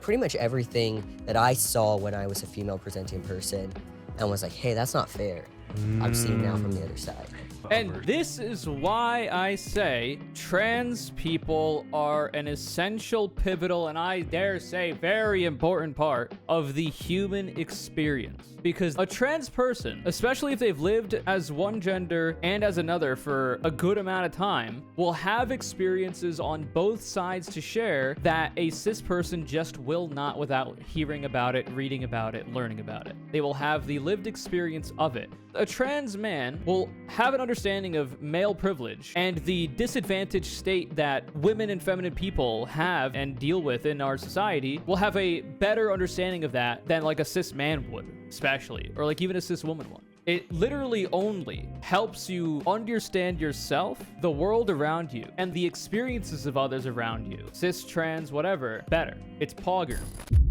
pretty much everything that I saw when I was a female presenting person and was like, hey, that's not fair. I'm seeing now from the other side. And this is why I say trans people are an essential, pivotal, and I dare say very important part of the human experience. Because a trans person, especially if they've lived as one gender and as another for a good amount of time, will have experiences on both sides to share that a cis person just will not without hearing about it, reading about it, learning about it. They will have the lived experience of it. A trans man will have an understanding of male privilege and the disadvantaged state that women and feminine people have and deal with in our society, will have a better understanding of that than like a cis man would, especially, or like even a cis woman would. It literally only helps you understand yourself, the world around you, and the experiences of others around you. Cis, trans, whatever, better. It's Pogger.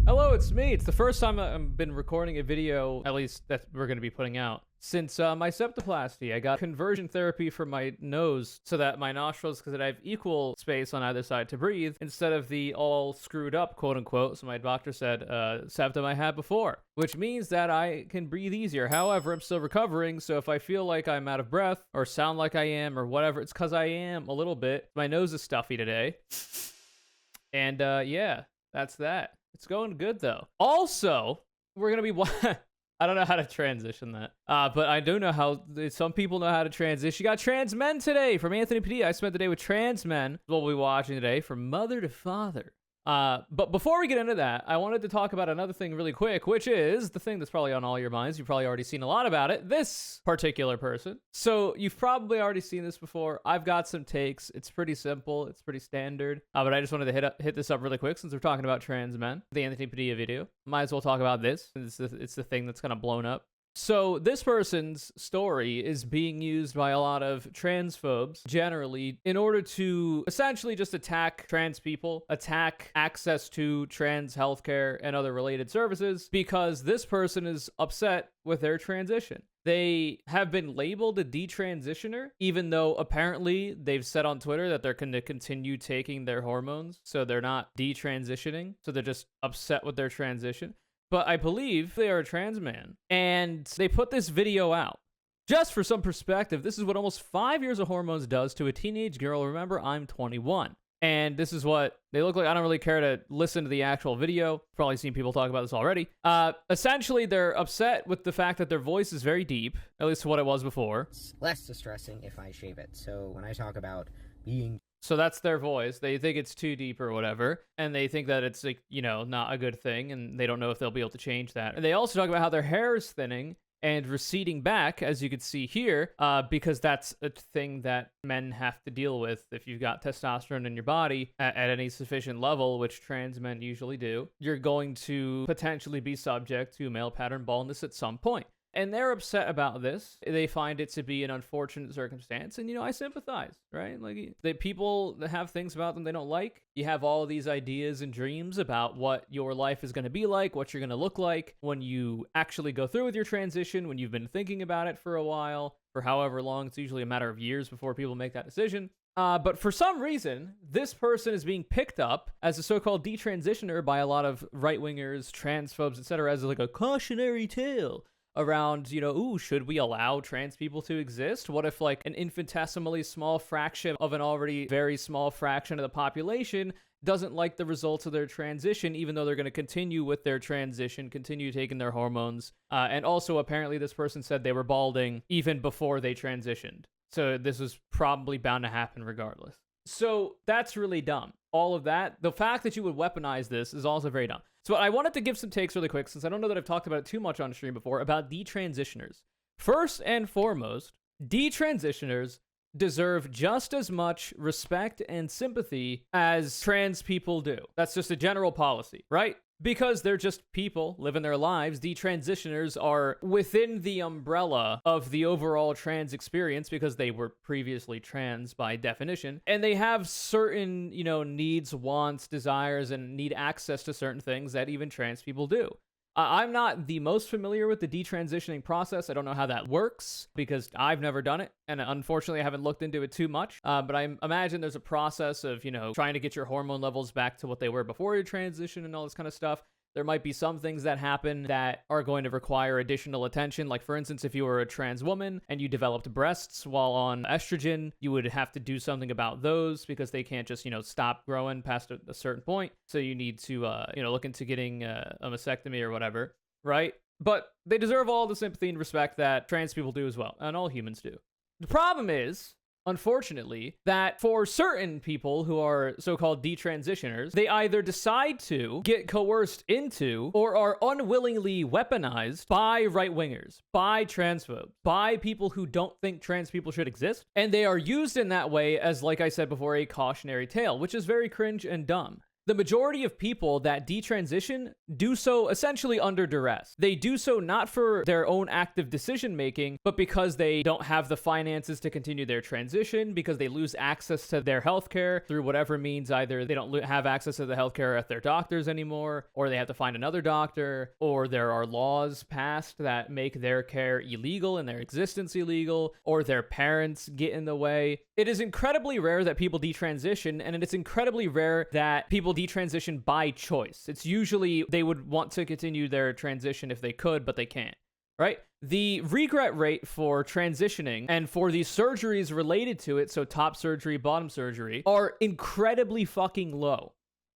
Hello, it's me. It's the first time I've been recording a video, at least that we're going to be putting out, since my septoplasty. I got conversion therapy for my nose so that my nostrils could have equal space on either side to breathe instead of the all screwed up, quote unquote, so my doctor said, septum I had before, which means that I can breathe easier. However, I'm still recovering, so if I feel like I'm out of breath or sound like I am or whatever, it's because I am a little bit. My nose is stuffy today. And yeah, that's that. It's going good, though. Also, we're going to be... I don't know how to transition that. But I do know how... Some people know how to transition. You got trans men today from Anthony Padilla. I spent the day with trans men. What we'll be watching today from mother to father. But before we get into that, I wanted to talk about another thing really quick, which is the thing that's probably on all your minds. You've probably already seen a lot about it. This particular person. So you've probably already seen this before. I've got some takes. It's pretty simple. It's pretty standard. But I just wanted to hit this up really quick since we're talking about trans men. The Anthony Padilla video. Might as well talk about this. It's the thing that's kind of blown up. So this person's story is being used by a lot of transphobes generally in order to essentially just attack trans people, attack access to trans healthcare and other related services because this person is upset with their transition. They have been labeled a detransitioner, even though apparently they've said on Twitter that they're going to continue taking their hormones. So they're not detransitioning. So they're just upset with their transition. But I believe they are a trans man, and they put this video out. Just for some perspective, this is what almost 5 years of hormones does to a teenage girl. Remember, I'm 21. And this is what they look like. I don't really care to listen to the actual video. Probably seen people talk about this already. Essentially, they're upset with the fact that their voice is very deep, at least to what it was before. It's less distressing if I shave it. So when I talk about being... So that's their voice. They think it's too deep or whatever. And they think that it's, like, you know, not a good thing. And they don't know if they'll be able to change that. And they also talk about how their hair is thinning and receding back, as you can see here, because that's a thing that men have to deal with if you've got testosterone in your body at any sufficient level, which trans men usually do. You're going to potentially be subject to male pattern baldness at some point. And they're upset about this. They find it to be an unfortunate circumstance. And, you know, I sympathize, right? Like, people that have things about them they don't like. You have all of these ideas and dreams about what your life is going to be like, what you're going to look like when you actually go through with your transition, when you've been thinking about it for a while, for however long. It's usually a matter of years before people make that decision. But for some reason, this person is being picked up as a so-called detransitioner by a lot of right-wingers, transphobes, etc., as like a cautionary tale around, you know, ooh, should we allow trans people to exist? What if, like, an infinitesimally small fraction of an already very small fraction of the population doesn't like the results of their transition, even though they're going to continue with their transition, continue taking their hormones? And also, apparently, this person said they were balding even before they transitioned. So this was probably bound to happen regardless. So that's really dumb. All of that, the fact that you would weaponize this is also very dumb. So I wanted to give some takes really quick, since I don't know that I've talked about it too much on stream before, about detransitioners. First and foremost, detransitioners deserve just as much respect and sympathy as trans people do. That's just a general policy, right? Because they're just people living their lives. Detransitioners are within the umbrella of the overall trans experience because they were previously trans by definition. And they have certain, you know, needs, wants, desires, and need access to certain things that even trans people do. I'm not the most familiar with the detransitioning process. I don't know how that works because I've never done it. And unfortunately, I haven't looked into it too much. But I imagine there's a process of, trying to get your hormone levels back to what they were before your transition and all this kind of stuff. There might be some things that happen that are going to require additional attention. Like, for instance, if you were a trans woman and you developed breasts while on estrogen, you would have to do something about those because they can't just, stop growing past a certain point. So you need to, look into getting a mastectomy or whatever, right? But they deserve all the sympathy and respect that trans people do as well, and all humans do. The problem is, unfortunately, that for certain people who are so-called detransitioners, they either decide to get coerced into or are unwillingly weaponized by right-wingers, by transphobes, by people who don't think trans people should exist, and they are used in that way as, like I said before, a cautionary tale, which is very cringe and dumb. The majority of people that detransition do so essentially under duress. They do so not for their own active decision-making, but because they don't have the finances to continue their transition, because they lose access to their healthcare through whatever means. Either they don't have access to the healthcare at their doctors anymore, or they have to find another doctor, or there are laws passed that make their care illegal and their existence illegal, or their parents get in the way. It is incredibly rare that people detransition, and it's incredibly rare that people detransition by choice. It's usually they would want to continue their transition if they could, but they can't, right? The regret rate for transitioning and for the surgeries related to it, so top surgery, bottom surgery, are incredibly fucking low.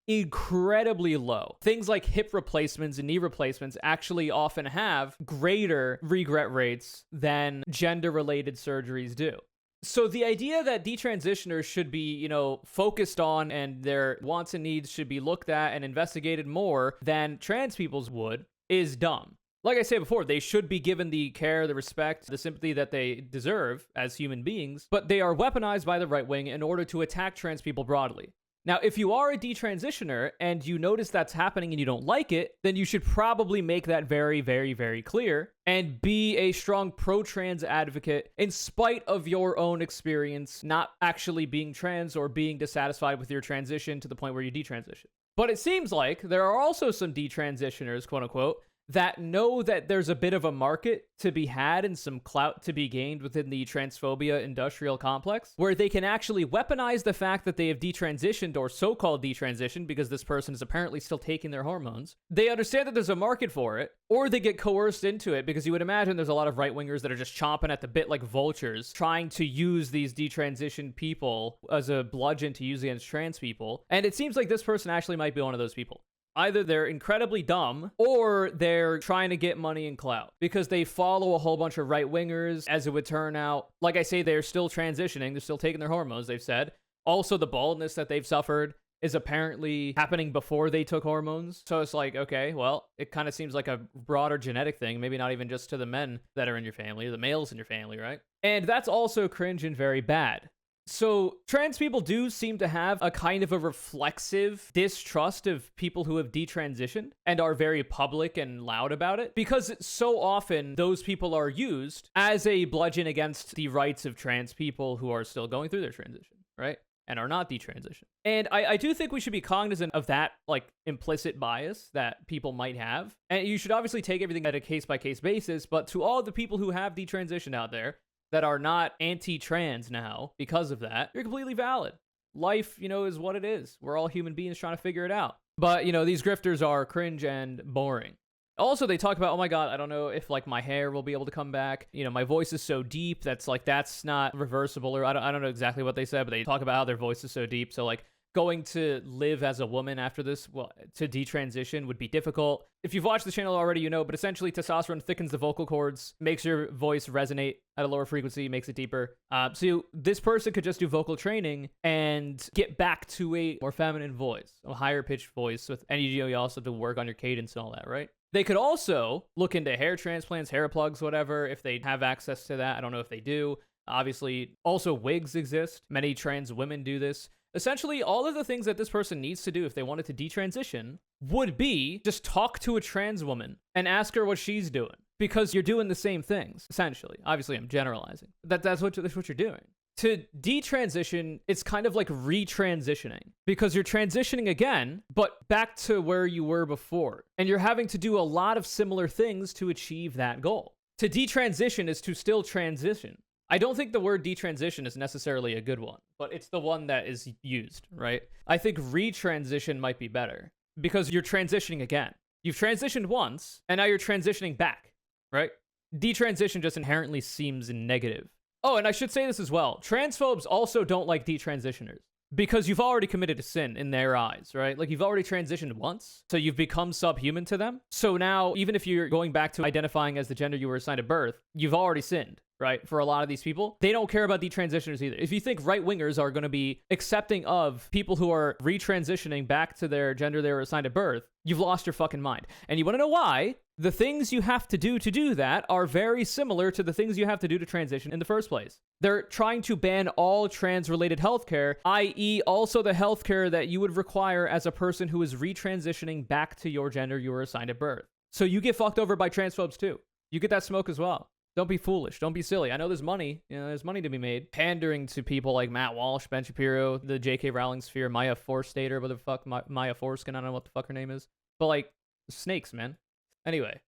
Incredibly low. Things like hip replacements and knee replacements actually often have greater regret rates than gender-related surgeries do. So the idea that detransitioners should be, focused on and their wants and needs should be looked at and investigated more than trans people's would is dumb. Like I said before, they should be given the care, the respect, the sympathy that they deserve as human beings, but they are weaponized by the right wing in order to attack trans people broadly. Now, if you are a detransitioner and you notice that's happening and you don't like it, then you should probably make that very, very, very clear and be a strong pro-trans advocate in spite of your own experience not actually being trans or being dissatisfied with your transition to the point where you detransition. But it seems like there are also some detransitioners, quote unquote, that know that there's a bit of a market to be had and some clout to be gained within the transphobia industrial complex, where they can actually weaponize the fact that they have detransitioned or so-called detransitioned because this person is apparently still taking their hormones. They understand that there's a market for it, or they get coerced into it because you would imagine there's a lot of right-wingers that are just chomping at the bit like vultures, trying to use these detransitioned people as a bludgeon to use against trans people. And it seems like this person actually might be one of those people. Either they're incredibly dumb or they're trying to get money and clout because they follow a whole bunch of right-wingers, as it would turn out. Like I say, they're still transitioning. They're still taking their hormones, they've said. Also, the baldness that they've suffered is apparently happening before they took hormones. So it's like, okay, well, it kind of seems like a broader genetic thing, maybe not even just to the men that are in your family, the males in your family, right? And that's also cringe and very bad. So trans people do seem to have a kind of a reflexive distrust of people who have detransitioned and are very public and loud about it because so often those people are used as a bludgeon against the rights of trans people who are still going through their transition, right? And are not detransitioned. And I do think we should be cognizant of that, like, implicit bias that people might have. And you should obviously take everything at a case-by-case basis, but to all the people who have detransitioned out there, that are not anti-trans now because of that, you're completely valid. Life, is what it is. We're all human beings trying to figure it out. But, these grifters are cringe and boring. Also, they talk about, oh my God, I don't know if, my hair will be able to come back. My voice is so deep, that's not reversible, or I don't know exactly what they said, but they talk about how their voice is so deep. So, going to live as a woman after this, to detransition would be difficult. If you've watched the channel already, but essentially testosterone thickens the vocal cords, makes your voice resonate at a lower frequency, makes it deeper. So this person could just do vocal training and get back to a more feminine voice, a higher pitched voice, and you also have to work on your cadence and all that, right? They could also look into hair transplants, hair plugs, whatever, if they have access to that. I don't know if they do. Obviously, also wigs exist. Many trans women do this. Essentially, all of the things that this person needs to do if they wanted to detransition would be just talk to a trans woman and ask her what she's doing. Because you're doing the same things, essentially. Obviously, I'm generalizing. That's what you're doing. To detransition, it's kind of like retransitioning because you're transitioning again, but back to where you were before. And you're having to do a lot of similar things to achieve that goal. To detransition is to still transition. I don't think the word detransition is necessarily a good one, but it's the one that is used, right? I think retransition might be better because you're transitioning again. You've transitioned once, and now you're transitioning back, right? Detransition just inherently seems negative. Oh, and I should say this as well. Transphobes also don't like detransitioners because you've already committed a sin in their eyes, right? Like you've already transitioned once, so you've become subhuman to them. So now, even if you're going back to identifying as the gender you were assigned at birth, you've already sinned, right? For a lot of these people, they don't care about detransitioners either. If you think right-wingers are going to be accepting of people who are retransitioning back to their gender they were assigned at birth, you've lost your fucking mind. And you want to know why? The things you have to do that are very similar to the things you have to do to transition in the first place. They're trying to ban all trans-related healthcare, i.e. also the healthcare that you would require as a person who is retransitioning back to your gender you were assigned at birth. So you get fucked over by transphobes too. You get that smoke as well. Don't be foolish. Don't be silly. I know there's money. There's money to be made. Pandering to people like Matt Walsh, Ben Shapiro, the J.K. Rowling sphere, Maya Forstater, what the fuck, Maya Forskin, I don't know what the fuck her name is. But like, snakes, man. Anyway.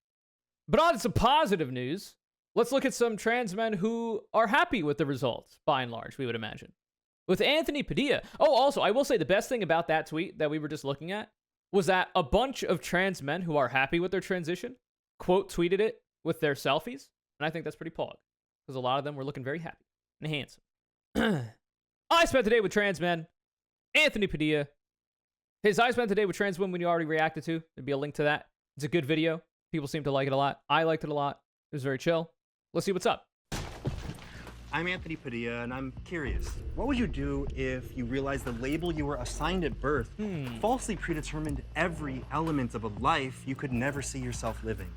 But on to some positive news. Let's look at some trans men who are happy with the results, by and large, we would imagine. With Anthony Padilla. Oh, also, I will say the best thing about that tweet that we were just looking at was that a bunch of trans men who are happy with their transition quote tweeted it with their selfies. And I think that's pretty pog, because a lot of them were looking very happy and handsome. I spent the day with trans men. Anthony Padilla. His I spent the day with trans women you already reacted to. There'd be a link to that. It's a good video. People seem to like it a lot. I liked it a lot. It was very chill. Let's see what's up. I'm Anthony Padilla, and I'm curious. What would you do if you realized the label you were assigned at birth falsely predetermined every element of a life you could never see yourself living?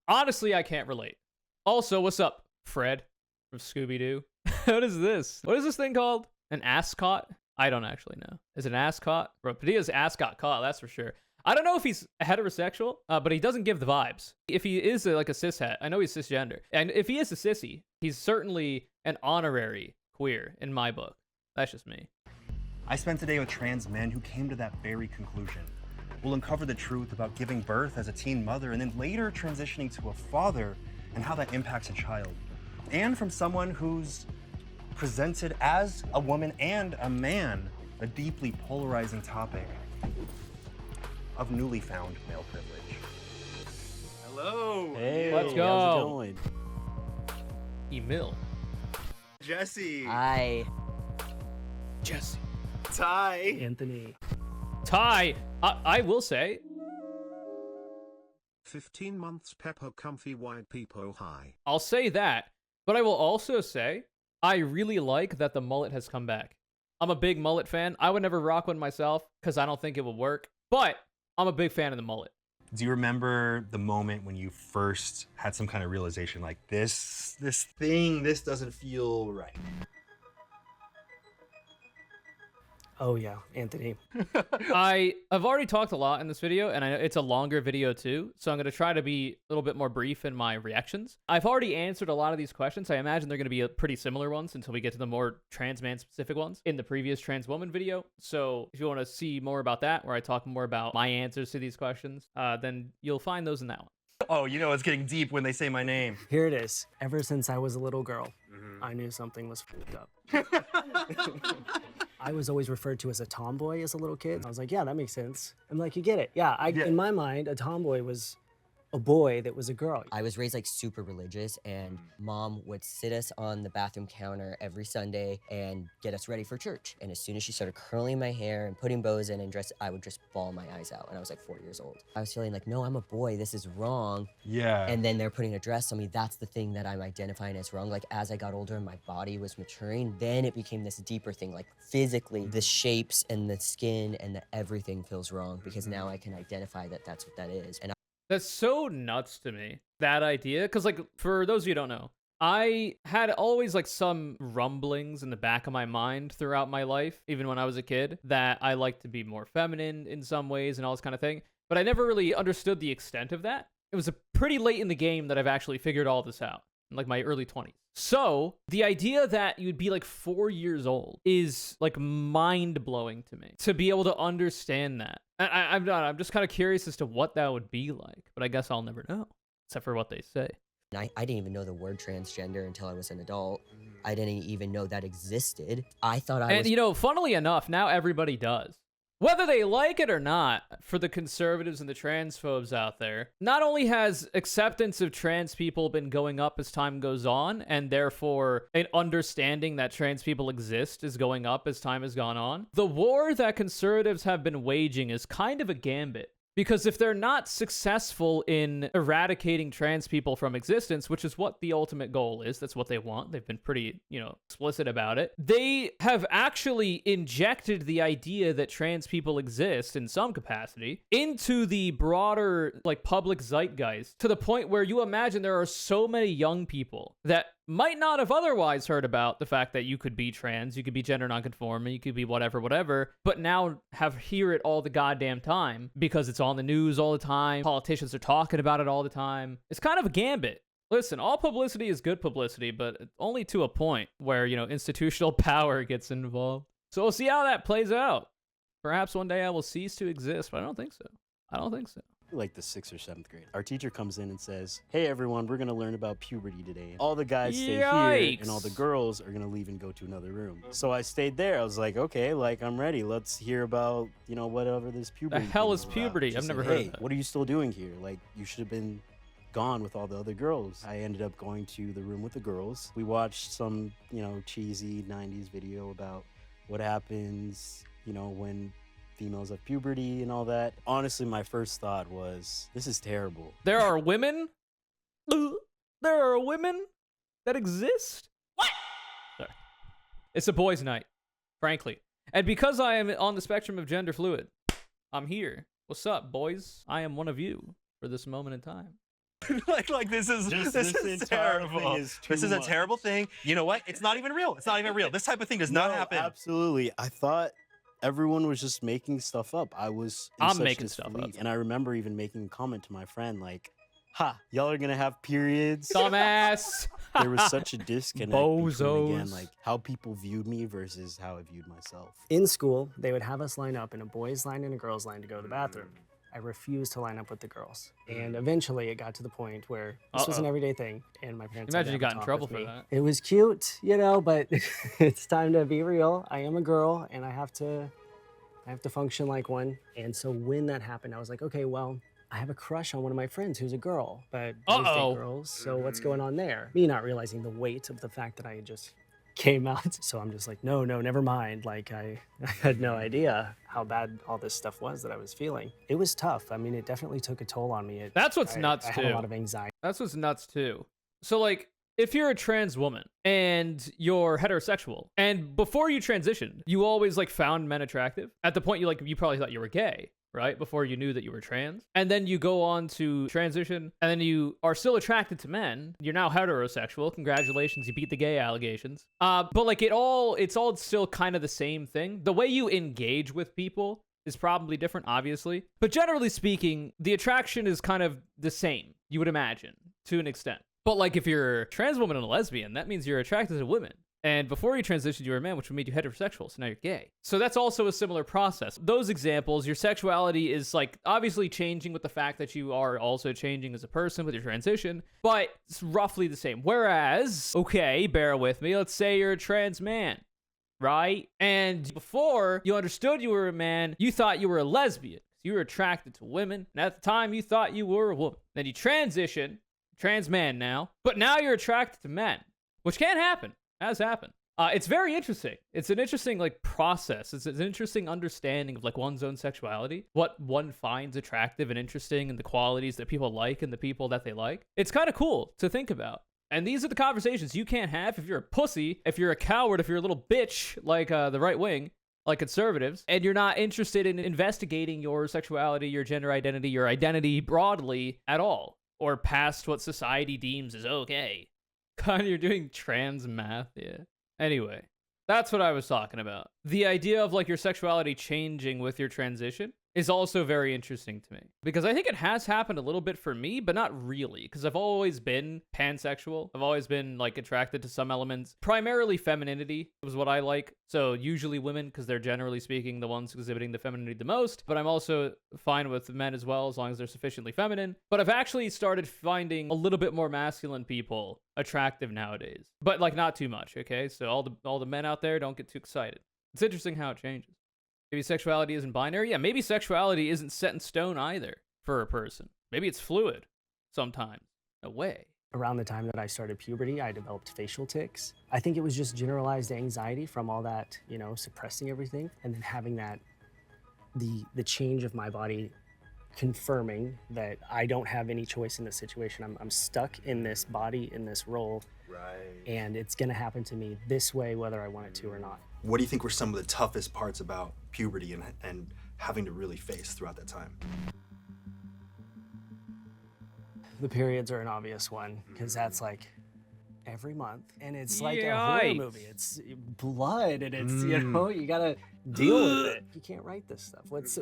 Honestly, I can't relate. Also, what's up, Fred from Scooby-Doo? What is this? What is this thing called? An ascot? I don't actually know. Is it an ascot? Bro, Padilla's ass got caught, that's for sure. I don't know if he's heterosexual, but he doesn't give the vibes. If he is like a cishet, I know he's cisgender. And if he is a sissy, he's certainly an honorary queer in my book. That's just me. I spent a day with trans men who came to that very conclusion. We'll uncover the truth about giving birth as a teen mother and then later transitioning to a father and how that impacts a child. And from someone who's presented as a woman and a man, a deeply polarizing topic of newly found male privilege. Hello. Hey, Let's go. How's it going? Emil. Jesse. I Jesse. Ty. Anthony. Ty, I will say, 15 months Pepper comfy white people high. I'll say that, but I will also say, I really like that the mullet has come back. I'm a big mullet fan. I would never rock one myself because I don't think it would work, but I'm a big fan of the mullet. Do you remember the moment when you first had some kind of realization like this doesn't feel right? Oh yeah, Anthony. I've already talked a lot in this video, and I know it's a longer video too, so I'm going to try to be a little bit more brief in my reactions. I've already answered a lot of these questions. I imagine they're going to be pretty similar ones until we get to the more trans man specific ones in the previous trans woman video. So if you want to see more about that, where I talk more about my answers to these questions, then you'll find those in that one. Oh, you know it's getting deep when they say my name. Here it is. Ever since I was a little girl, I knew something was fucked up. I was always referred to as a tomboy as a little kid. I was like, yeah, that makes sense. I'm like, you get it. Yeah, in my mind, a tomboy was a boy that was a girl. I was raised like super religious, and mom would sit us on the bathroom counter every Sunday and get us ready for church. And as soon as she started curling my hair and putting bows in and dress, I would just bawl my eyes out. And I was like 4 years old. I was feeling like, no, I'm a boy. This is wrong. Yeah. And then they're putting a dress on me. That's the thing that I'm identifying as wrong. Like as I got older and my body was maturing, then it became this deeper thing. Like physically, the shapes and the skin and everything feels wrong because now I can identify that that's what that is. And That's so nuts to me, that idea. Because, like, for those of you who don't know, I had always, like, some rumblings in the back of my mind throughout my life, even when I was a kid, that I like to be more feminine in some ways and all this kind of thing. But I never really understood the extent of that. It was pretty late in the game that I've actually figured all this out. in like my early 20s. So the idea that you'd be like 4 years old is like mind-blowing to me, to be able to understand that. I'm not. I'm just kind of curious as to what that would be like, but I guess I'll never know, except for what they say. I didn't even know the word transgender until I was an adult. I didn't even know that existed. I thought I was... And, you know, funnily enough, now everybody does. Whether they like it or not, for the conservatives and the transphobes out there, not only has acceptance of trans people been going up as time goes on, and therefore an understanding that trans people exist is going up as time has gone on, the war that conservatives have been waging is kind of a gambit. Because if they're not successful in eradicating trans people from existence, which is what the ultimate goal is, that's what they want. They've been pretty, explicit about it. They have actually injected the idea that trans people exist in some capacity into the broader, public zeitgeist, to the point where you imagine there are so many young people that might not have otherwise heard about the fact that you could be trans, you could be gender nonconforming, you could be whatever, but now hear it all the goddamn time because it's on the news all the time. Politicians are talking about it all the time. It's kind of a gambit. Listen, all publicity is good publicity, but only to a point where, institutional power gets involved. So we'll see how that plays out. Perhaps one day I will cease to exist, but I don't think so. Like the 6th or 7th grade. Our teacher comes in and says, "Hey everyone, we're gonna learn about puberty today. All the guys stay here and all the girls are gonna leave and go to another room." So I stayed there. I was like, okay, I'm ready. Let's hear about, whatever this puberty. The hell is about. puberty? I've never heard of that. What are you still doing here? You should have been gone with all the other girls. I ended up going to the room with the girls. We watched some, cheesy 90s video about what happens, when females have puberty and all that. Honestly, my first thought was, this is terrible. There are women? There are women that exist? What? Sorry. It's a boys' night, frankly. And because I am on the spectrum of gender fluid, I'm here. What's up, boys? I am one of you for this moment in time. This is terrible. This is a terrible thing. You know what? It's not even real. It's not even real. This type of thing does not happen. Absolutely. I thought everyone was just making stuff up. I'm making stuff up. And I remember even making a comment to my friend y'all are gonna have periods. Dumbass. There was such a disconnect between, again, how people viewed me versus how I viewed myself. In school, they would have us line up in a boys' line and a girls' line to go to the bathroom. I refused to line up with the girls. And eventually it got to the point where this was an everyday thing, and my parents Imagine you got in trouble for that. It was cute, but it's time to be real. I am a girl, and I have to function like one. And so when that happened, I was like, okay, well, I have a crush on one of my friends who's a girl, but boys date girls, so what's going on there? Me not realizing the weight of the fact that I had just came out. So I'm just like, no, never mind. I had no idea how bad all this stuff was that I was feeling. It was tough. I mean, it definitely took a toll on me. That's what's nuts, too. I had a lot of anxiety. That's what's nuts, too. So, if you're a trans woman and you're heterosexual, and before you transitioned, you always, found men attractive, at the point you probably thought you were gay, right? Before you knew that you were trans. And then you go on to transition, and then you are still attracted to men. You're now heterosexual. Congratulations, you beat the gay allegations. But it's all still kind of the same thing. The way you engage with people is probably different, obviously. But generally speaking, the attraction is kind of the same, you would imagine, to an extent. But if you're a trans woman and a lesbian, that means you're attracted to women. And before you transitioned, you were a man, which made you heterosexual, so now you're gay. So that's also a similar process. Those examples, your sexuality is obviously changing with the fact that you are also changing as a person with your transition, but it's roughly the same. Whereas, okay, bear with me, let's say you're a trans man, right? And before you understood you were a man, you thought you were a lesbian. You were attracted to women, and at the time you thought you were a woman. Then you transition, trans man now, but now you're attracted to men, which can happen. Has happened. It's very interesting. It's an interesting process. It's an interesting understanding of one's own sexuality, what one finds attractive and interesting, and the qualities that people like and the people that they like. It's kind of cool to think about. And these are the conversations you can't have if you're a pussy, if you're a coward, if you're a little bitch the right wing, like conservatives, and you're not interested in investigating your sexuality, your gender identity, your identity broadly at all, or past what society deems as okay. God, you're doing trans math, yeah. Anyway, that's what I was talking about. The idea of your sexuality changing with your transition is also very interesting to me, because I think it has happened a little bit for me, but not really, because I've always been pansexual. I've always been like attracted to some elements. Primarily femininity was what I like. So usually women, because they're generally speaking the ones exhibiting the femininity the most, but I'm also fine with men as well, as long as they're sufficiently feminine. But I've actually started finding a little bit more masculine people attractive nowadays, but like not too much, okay? So all the men out there, don't get too excited. It's interesting how it changes. Maybe sexuality isn't binary. Yeah, maybe sexuality isn't set in stone either for a person. Maybe it's fluid sometimes. No way. Around the time that I started puberty, I developed facial tics. I think it was just generalized anxiety from all that, you know, suppressing everything, and then having that, the change of my body confirming that I don't have any choice in this situation. I'm stuck in this body, in this role, and it's gonna happen to me this way, whether I want it to or not. What do you think were some of the toughest parts about puberty and having to really face throughout that time? The periods are an obvious one, because that's like every month, and it's like a horror movie. It's blood, and it's, you know, you gotta deal with it. You can't write this stuff. What's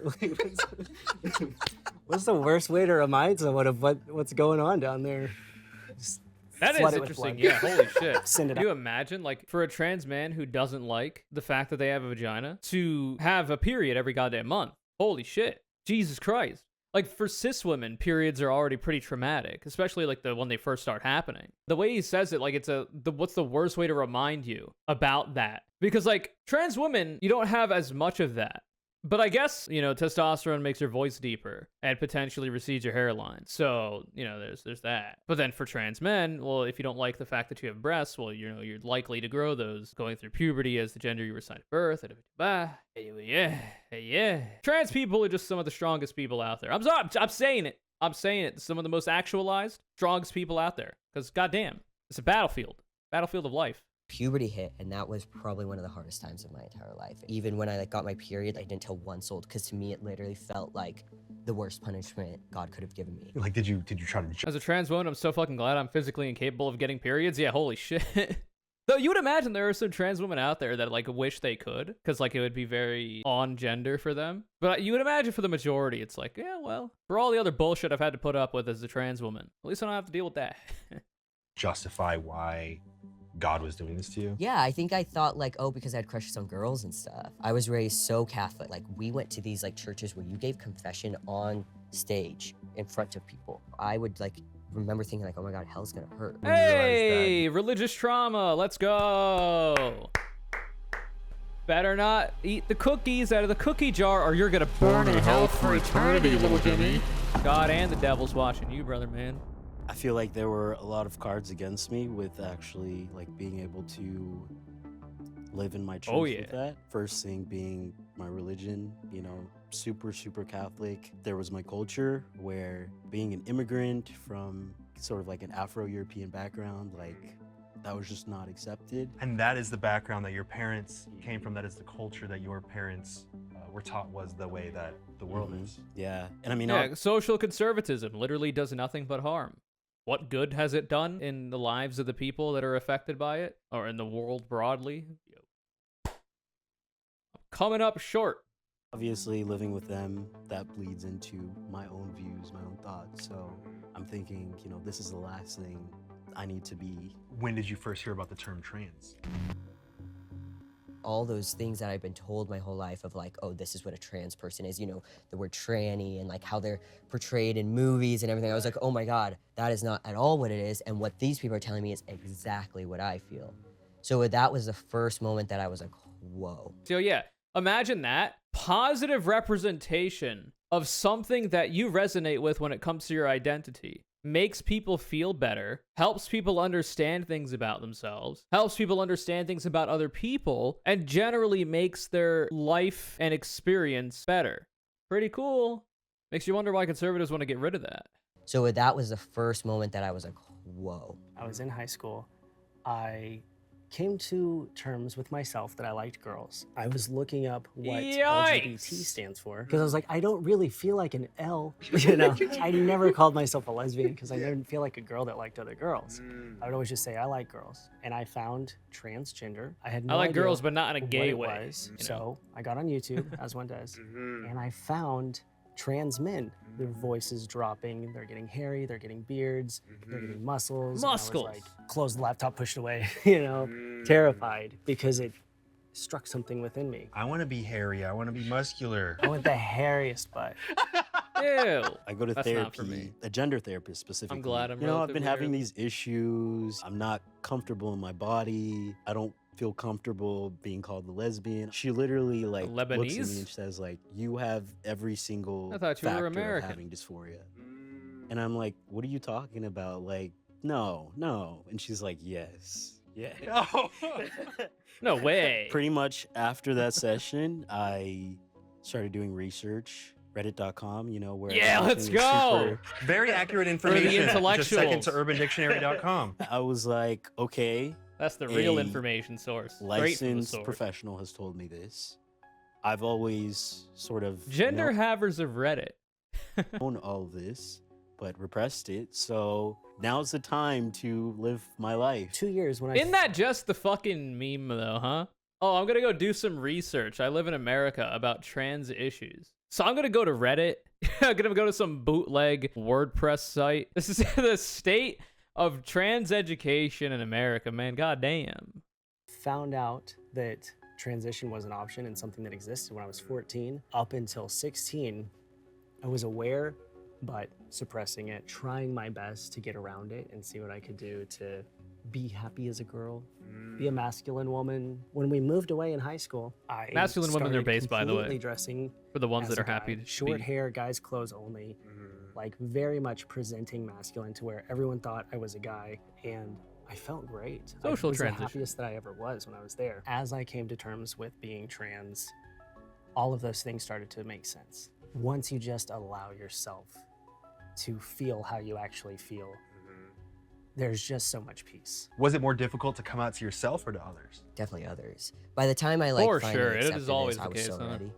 the worst way to remind someone of what's going on down there? Just that is interesting. Yeah, holy shit. Send it Can you imagine, like, for a trans man who doesn't like the fact that they have a vagina to have a period every goddamn month? Holy shit. Jesus Christ. Like, for cis women, periods are already pretty traumatic, especially like when they first start happening. The way he says it, like, it's what's the worst way to remind you about that? Because, like, trans women, you don't have as much of that. But I guess, you know, testosterone makes your voice deeper and potentially recedes your hairline. So, you know, there's that. But then for trans men, well, if you don't like the fact that you have breasts, well, you know, you're likely to grow those going through puberty as the gender you were assigned at birth. Yeah. Trans people are just some of the strongest people out there. I'm saying it. I'm saying it. Some of the most actualized, strongest people out there. Because, goddamn, it's a battlefield of life. Puberty hit, and that was probably one of the hardest times of my entire life. Even when I got my period, I didn't tell once old, because to me it literally felt like the worst punishment God could have given me. Like, did you try to? As a trans woman, I'm so fucking glad I'm physically incapable of getting periods. Yeah, holy shit. Though you would imagine there are some trans women out there that like wish they could, because like it would be very on gender for them. But you would imagine for the majority, it's like, yeah, well, for all the other bullshit I've had to put up with as a trans woman, at least I don't have to deal with that. Justify why God was doing this to you? Yeah, I think I thought like, oh, because I had crushes on girls and stuff. I was raised so Catholic. Like, we went to these like churches where you gave confession on stage in front of people. I would like remember thinking like, oh my God, hell's gonna hurt. Hey, religious trauma, let's go. Better not eat the cookies out of the cookie jar or you're gonna burn in hell for eternity, little Jimmy. God and the devil's watching you, brother, man. I feel like there were a lot of cards against me with actually like being able to live in my truth with that. First thing being my religion, you know, super Catholic. There was my culture where being an immigrant from sort of like an Afro-European background, like that was just not accepted. And that is the background that your parents came from. That is the culture that your parents were taught was the way that the world is. Yeah, and I mean, social conservatism literally does nothing but harm. What good has it done in the lives of the people that are affected by it, or in the world broadly? Coming up short. Obviously, living with them, that bleeds into my own views, my own thoughts. So I'm thinking, you know, this is the last thing I need to be. When did you first hear about the term trans? All those things that I've been told my whole life of like, oh, this is what a trans person is, you know, the word tranny and like how they're portrayed in movies and everything. I was like, oh my God, that is not at all what it is. And what these people are telling me is exactly what I feel. So that was the first moment that I was like, whoa. So yeah, imagine that. Positive representation of something that you resonate with when it comes to your identity. Makes people feel better, helps people understand things about themselves, helps people understand things about other people, and generally makes their life and experience better. Pretty cool. Makes you wonder why conservatives want to get rid of that. So that was the first moment that I was like, whoa. I was in high school. I came to terms with myself that I liked girls. I was looking up what Yikes. LGBT stands for because I was like, I don't really feel like an L. You know, I never called myself a lesbian because I didn't feel like a girl that liked other girls. I would always just say I like girls. And I found transgender. I had no I like idea girls, but not in a gay what it way. was. you know? So I got on YouTube, as one does, and I found trans men. Their voices dropping, they're getting hairy, they're getting beards, they're getting muscles. And I was Muscles. like, closed the laptop, pushed away, you know, terrified because it struck something within me. I want to be hairy. I want to be muscular. I want the hairiest butt. Ew. I go to That's not for me. therapy, a gender therapist specifically. glad I'm You know, I've been relatively having early. these issues. I'm not comfortable in my body. I don't feel comfortable being called a lesbian. She literally like looks at Lebanese? me and says like, you have every single I thought you were factor American. of having dysphoria. And I'm like, what are you talking about? Like, no. And she's like, yes. No way. Pretty much after that session, I started doing research, reddit.com, you know, where Yeah, let's everything is go. Very accurate information. Just second to urbandictionary.com. I was like, okay, That's the real A information source. Straight from the licensed source. professional has told me this. I've always sort of Gender havers of Reddit. known all of this, but repressed it. So now's the time to live my life. 2 years when I Isn't that just the fucking meme though, huh? Oh, I'm gonna go do some research. I live in America about trans issues. So I'm gonna go to Reddit. I'm gonna go to some bootleg WordPress site. This is the state of trans education in America, man. Goddamn. found out that transition was an option and something that existed when I was 14. Up until 16, I was aware, but suppressing it, trying my best to get around it and see what I could do to be happy as a girl, be a masculine woman. When we moved away in high school, I Masculine women are started based, by the way. completely dressing For the ones as that are a guy. happy to short be. hair, guys' clothes only, like very much presenting masculine to where everyone thought I was a guy, and I felt great. Social I was the transition. happiest that I ever was when I was there. As I came to terms with being trans, all of those things started to make sense. Once you just allow yourself to feel how you actually feel, there's just so much peace. Was it more difficult to come out to yourself or to others? Definitely others. By the time I like For finally sure, it is accepted always this, the I was case, so huh? ready.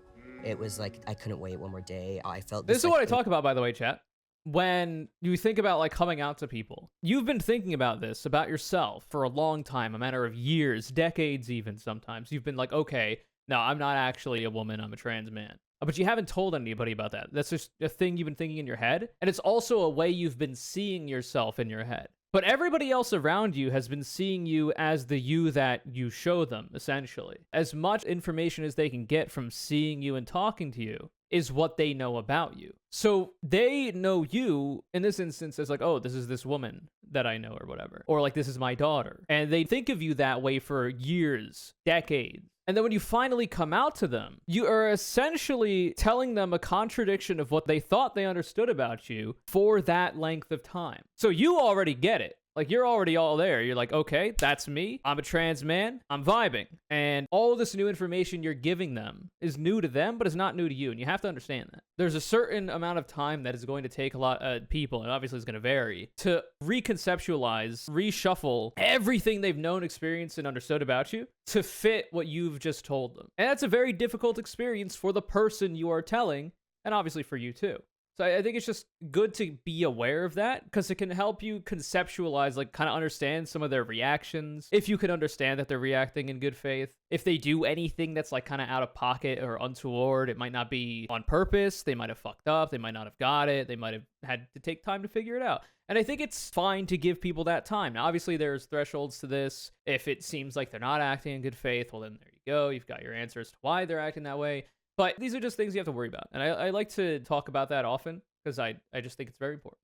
It was like I couldn't wait one more day. I felt This is like, what I talk about, by the way, chat. When you think about like coming out to people, you've been thinking about this, about yourself for a long time, a matter of years, decades even sometimes. You've been like, okay, no, I'm not actually a woman, I'm a trans man. But you haven't told anybody about that. That's just a thing you've been thinking in your head. And it's also a way you've been seeing yourself in your head. But everybody else around you has been seeing you as the you that you show them, essentially. As much information as they can get from seeing you and talking to you is what they know about you. So they know you, in this instance, as like, oh, this is this woman that I know or whatever. Or like, this is my daughter. And they think of you that way for years, decades. And then when you finally come out to them, you are essentially telling them a contradiction of what they thought they understood about you for that length of time. So you already get it. Like, you're already all there. You're like, okay, that's me. I'm a trans man. I'm vibing. And all of this new information you're giving them is new to them, but it's not new to you. And you have to understand that. There's a certain amount of time that is going to take a lot of people, and obviously it's going to vary, to reconceptualize, reshuffle everything they've known, experienced, and understood about you to fit what you've just told them. And that's a very difficult experience for the person you are telling, and obviously for you too. So I think it's just good to be aware of that because it can help you conceptualize, like kind of understand some of their reactions. If you can understand that they're reacting in good faith. If they do anything that's like kind of out of pocket or untoward, it might not be on purpose. They might have fucked up. They might not have got it. They might have had to take time to figure it out. And I think it's fine to give people that time. Now, obviously, there's thresholds to this. If it seems like they're not acting in good faith, well, then there you go. You've got your answer as to why they're acting that way. But these are just things you have to worry about. And I like to talk about that often because I just think it's very important.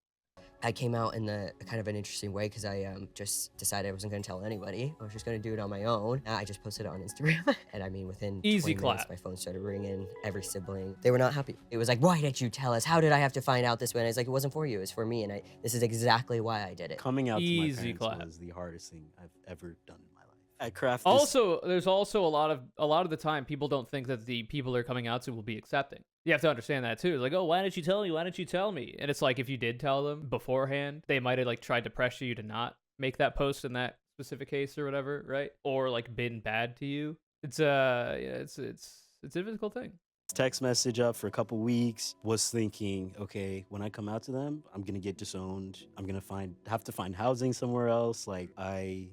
I came out in the kind of an interesting way because I just decided I wasn't going to tell anybody. I was just going to do it on my own. I just posted it on Instagram. And I mean, within Easy 20 minutes, clap. my phone started ringing. Every sibling, they were not happy. It was like, why didn't you tell us? How did I have to find out this way? And I was like, it wasn't for you. It was for me. And this is exactly why I did it. Coming out to my Easy parents clap. was the hardest thing I've ever done in my life. I craft this. Also, there's also a lot of the time people don't think that the people they're coming out to will be accepting. You have to understand that too. It's like, oh, why didn't you tell me? Why didn't you tell me? And it's like, if you did tell them beforehand, they might have like tried to pressure you to not make that post in that specific case or whatever, right? Or like been bad to you. It's a difficult thing. Text message up for a couple weeks, was thinking, okay, when I come out to them, I'm gonna get disowned. I'm gonna have to find housing somewhere else. Like, I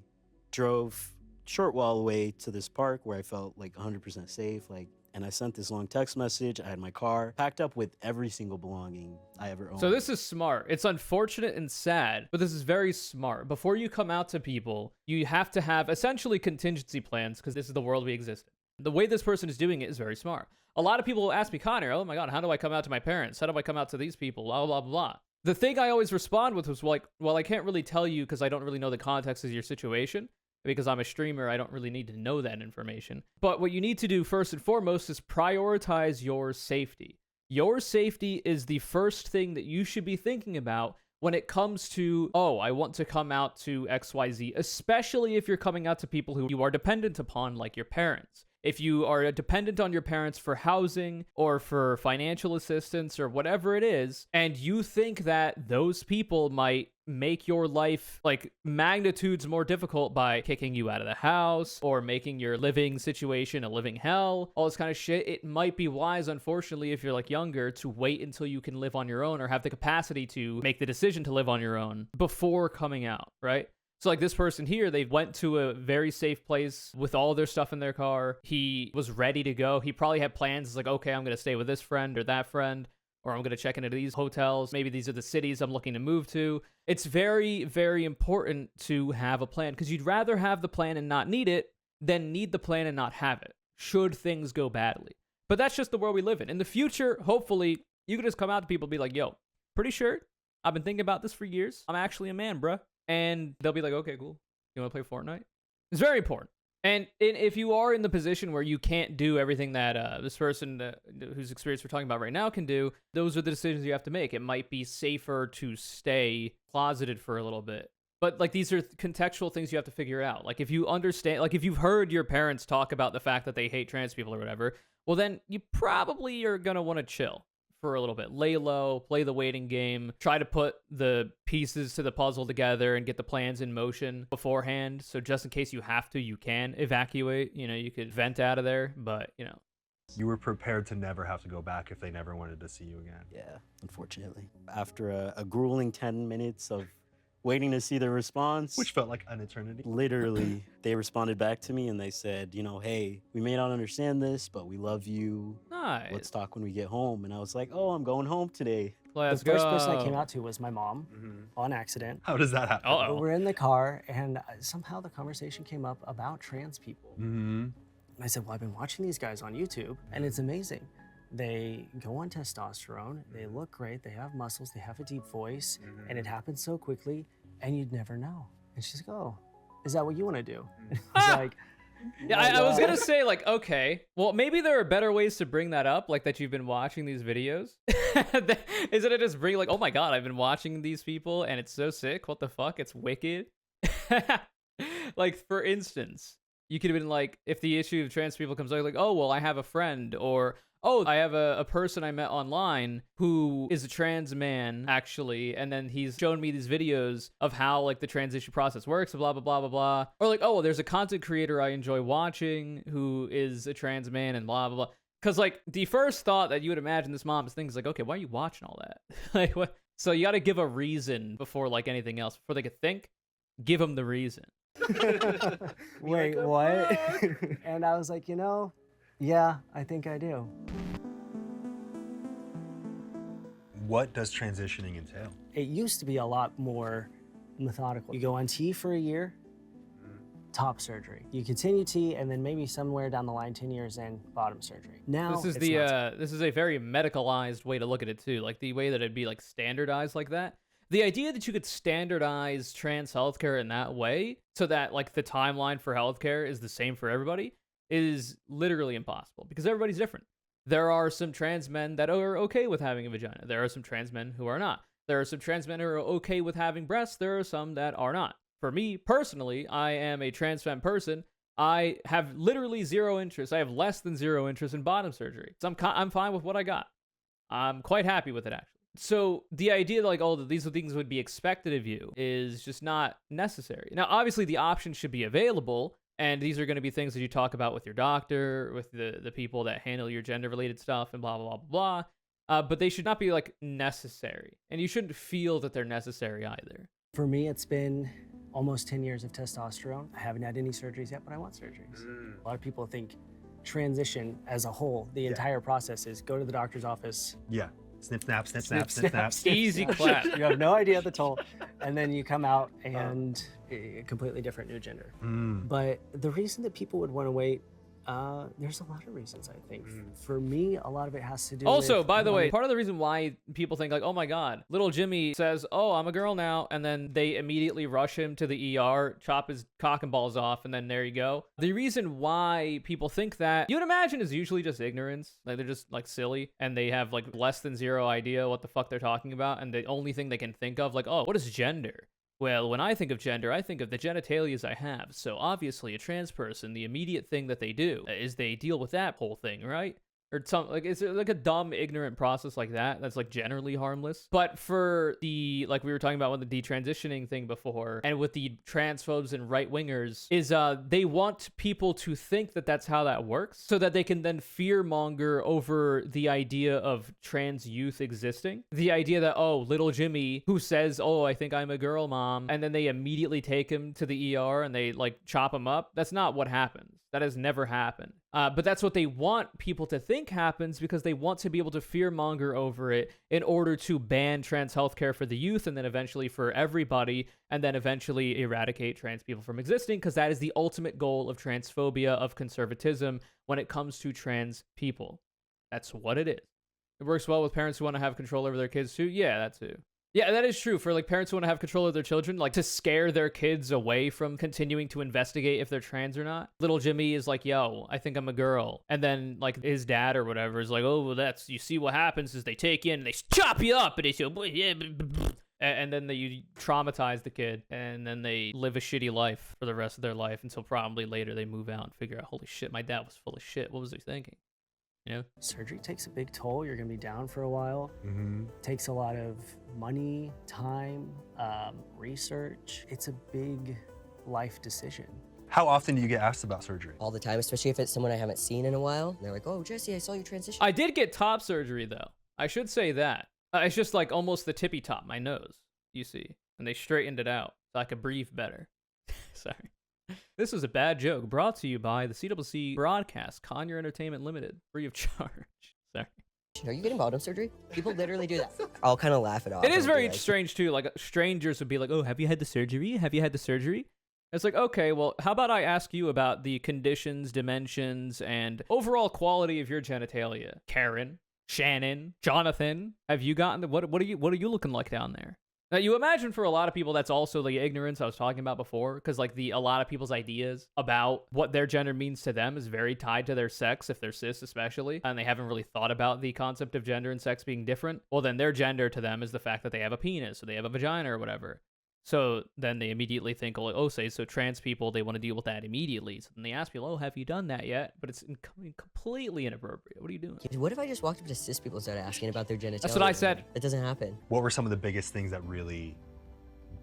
drove short while away to this park where I felt like 100% safe. Like, and I sent this long text message. I had my car packed up with every single belonging I ever owned. So this is smart. It's unfortunate and sad, but this is very smart. Before you come out to people, you have to have essentially contingency plans, because this is the world we exist in. The way this person is doing it is very smart. A lot of people will ask me, Connor, oh my God, how do I come out to my parents? How do I come out to these people? Blah, blah, blah, blah. The thing I always respond with was like, well, I can't really tell you because I don't really know the context of your situation. Because I'm a streamer, I don't really need to know that information. But what you need to do first and foremost is prioritize your safety. Your safety is the first thing that you should be thinking about when it comes to, oh, I want to come out to XYZ, especially if you're coming out to people who you are dependent upon, like your parents. If you are dependent on your parents for housing or for financial assistance or whatever it is, and you think that those people might make your life like magnitudes more difficult by kicking you out of the house or making your living situation a living hell, all this kind of shit, it might be wise, unfortunately, if you're like younger, to wait until you can live on your own or have the capacity to make the decision to live on your own before coming out, right? So like this person here, they went to a very safe place with all their stuff in their car. He was ready to go. He probably had plans. It's like, okay, I'm going to stay with this friend or that friend, or I'm going to check into these hotels. Maybe these are the cities I'm looking to move to. It's very, very important to have a plan, because you'd rather have the plan and not need it than need the plan and not have it, should things go badly. But that's just the world we live in. In the future, hopefully, you can just come out to people and be like, yo, pretty sure I've been thinking about this for years. I'm actually a man, bruh. And they'll be like, okay, cool. You want to play Fortnite? It's very important. And if you are in the position where you can't do everything that this person whose experience we're talking about right now can do, those are the decisions you have to make. It might be safer to stay closeted for a little bit. But like, these are contextual things you have to figure out. Like, if you understand, like if you've heard your parents talk about the fact that they hate trans people or whatever, well, then you probably are going to want to chill for a little bit. Lay low, play the waiting game, try to put the pieces to the puzzle together and get the plans in motion beforehand. So just in case you have to, you can evacuate, you could vent out of there, but You were prepared to never have to go back if they never wanted to see you again. Yeah, unfortunately. After a grueling 10 minutes of waiting to see the response, Which felt like an eternity. literally, they responded back to me and they said, hey, we may not understand this, but we love you. nice. Let's talk when we get home. And I was like, oh, I'm going home today. Let's The first go. person I came out to was my mom on accident. How does that happen? Uh-oh. We're in the car, and somehow the conversation came up about trans people. Mm-hmm. And I said, well, I've been watching these guys on YouTube, and it's amazing. They go on testosterone, they look great, they have muscles, they have a deep voice, and it happens so quickly, and you'd never know. And she's like, oh, is that what you want to do? And I was like, Yeah, I was gonna say, like, okay, well, maybe there are better ways to bring that up, like that you've been watching these videos. Isn't it just bring like, oh my God, I've been watching these people and it's so sick. What the fuck? It's wicked. Like, for instance, you could have been like, if the issue of trans people comes up, like, oh, well, I have a friend, or oh, I have a person I met online who is a trans man, actually, and then he's shown me these videos of how, like, the transition process works, blah, blah, blah, blah, blah. Or like, oh, well, there's a content creator I enjoy watching who is a trans man and blah, blah, blah. Because, like, the first thought that you would imagine this mom's thing is like, okay, why are you watching all that? Like, what? So you got to give a reason before, like, anything else. Before they could think, give them the reason. wait, what? And I was like, yeah, I think I do. What does transitioning entail? It used to be a lot more methodical. You go on T for a year, top surgery. You continue T, and then maybe somewhere down the line, 10 years in, bottom surgery. Now, This is this is a very medicalized way to look at it too. Like, the way that it'd be like standardized like that. The idea that you could standardize trans healthcare in that way so that, like, the timeline for healthcare is the same for everybody is literally impossible, because everybody's different. There are some trans men that are okay with having a vagina. There are some trans men who are not. There are some trans men who are okay with having breasts. There are some that are not. For me, personally, I am a trans femme person. I have literally zero interest. I have less than zero interest in bottom surgery. So I'm fine with what I got. I'm quite happy with it, actually. So the idea like, oh, these things would be expected of you is just not necessary. Now, obviously, the option should be available, and these are going to be things that you talk about with your doctor, with the people that handle your gender-related stuff, and blah, blah, blah, blah, blah. But they should not be, like, necessary. And you shouldn't feel that they're necessary either. For me, it's been almost 10 years of testosterone. I haven't had any surgeries yet, but I want surgeries. A lot of people think transition as a whole, the entire process is go to the doctor's office. Yeah. Snip, snap, snip, snap, snip, snap. Easy clap. You have no idea the toll. And then you come out and a completely different new gender. But the reason that people would want to wait, there's a lot of reasons, I think. For me, a lot of it has to do Also, with... by the way, part of the reason why people think like, oh my God, little Jimmy says, oh, I'm a girl now, and then they immediately rush him to the ER, chop his cock and balls off, and then there you go. The reason why people think that, you would imagine, is usually just ignorance. Like they're just like silly, and they have like less than zero idea what the fuck they're talking about, and the only thing they can think of, like, oh, what is gender? Well, when I think of gender, I think of the genitalias I have. So obviously a trans person, the immediate thing that they do is they deal with that whole thing, right? Or something like, it's like a dumb, ignorant process like that. That's like generally harmless. But for the, like we were talking about with the detransitioning thing before, and with the transphobes and right wingers, is they want people to think that that's how that works, so that they can then fearmonger over the idea of trans youth existing. The idea that, oh, little Jimmy who says, oh, I think I'm a girl, mom, and then they immediately take him to the ER and they like chop him up. That's not what happens. That has never happened. But that's what they want people to think happens, because they want to be able to fearmonger over it in order to ban trans healthcare for the youth, and then eventually for everybody, and then eventually eradicate trans people from existing, because that is the ultimate goal of transphobia, of conservatism, when it comes to trans people. That's what it is. It works well with parents who want to have control over their kids too. Yeah, that too. Yeah, that is true. For like parents who want to have control of their children, like to scare their kids away from continuing to investigate if they're trans or not. Little Jimmy is like, yo, I think I'm a girl. And then like his dad or whatever is like, oh, well, that's, you see what happens is they take you in and they chop you up and they say, yeah, and then you traumatize the kid, and then they live a shitty life for the rest of their life until probably later they move out and figure out, holy shit, my dad was full of shit. What was he thinking? You know? Surgery takes a big toll. You're going to be down for a while. Takes a lot of money, time, research. It's a big life decision. How often do you get asked about surgery? All the time, especially if it's someone I haven't seen in a while. And they're like, oh, Jesse, I saw you transition. I did get top surgery, though. I should say that. It's just like almost the tippy top, my nose, you see. And they straightened it out so I could breathe better. Sorry. This is a bad joke brought to you by the CWC broadcast, CONURE Entertainment Limited, free of charge. Sorry. Are you getting bottom surgery? People literally do that. I'll kind of laugh it off. It is very strange, too. Like, strangers would be like, oh, have you had the surgery? Have you had the surgery? It's like, okay, well, how about I ask you about the conditions, dimensions, and overall quality of your genitalia? Karen, Shannon, Jonathan, have you gotten the, what are you looking like down there? Now, you imagine for a lot of people, that's also the ignorance I was talking about before, because like a lot of people's ideas about what their gender means to them is very tied to their sex, if they're cis especially, and they haven't really thought about the concept of gender and sex being different. Well, then their gender to them is the fact that they have a penis, or they have a vagina, or whatever. So then they immediately think, oh, so trans people, they want to deal with that immediately. So then they ask people, oh, have you done that yet? But it's completely inappropriate. What are you doing? What if I just walked up to cis people and started asking about their genitalia? That's what I said. It doesn't happen. What were some of the biggest things that really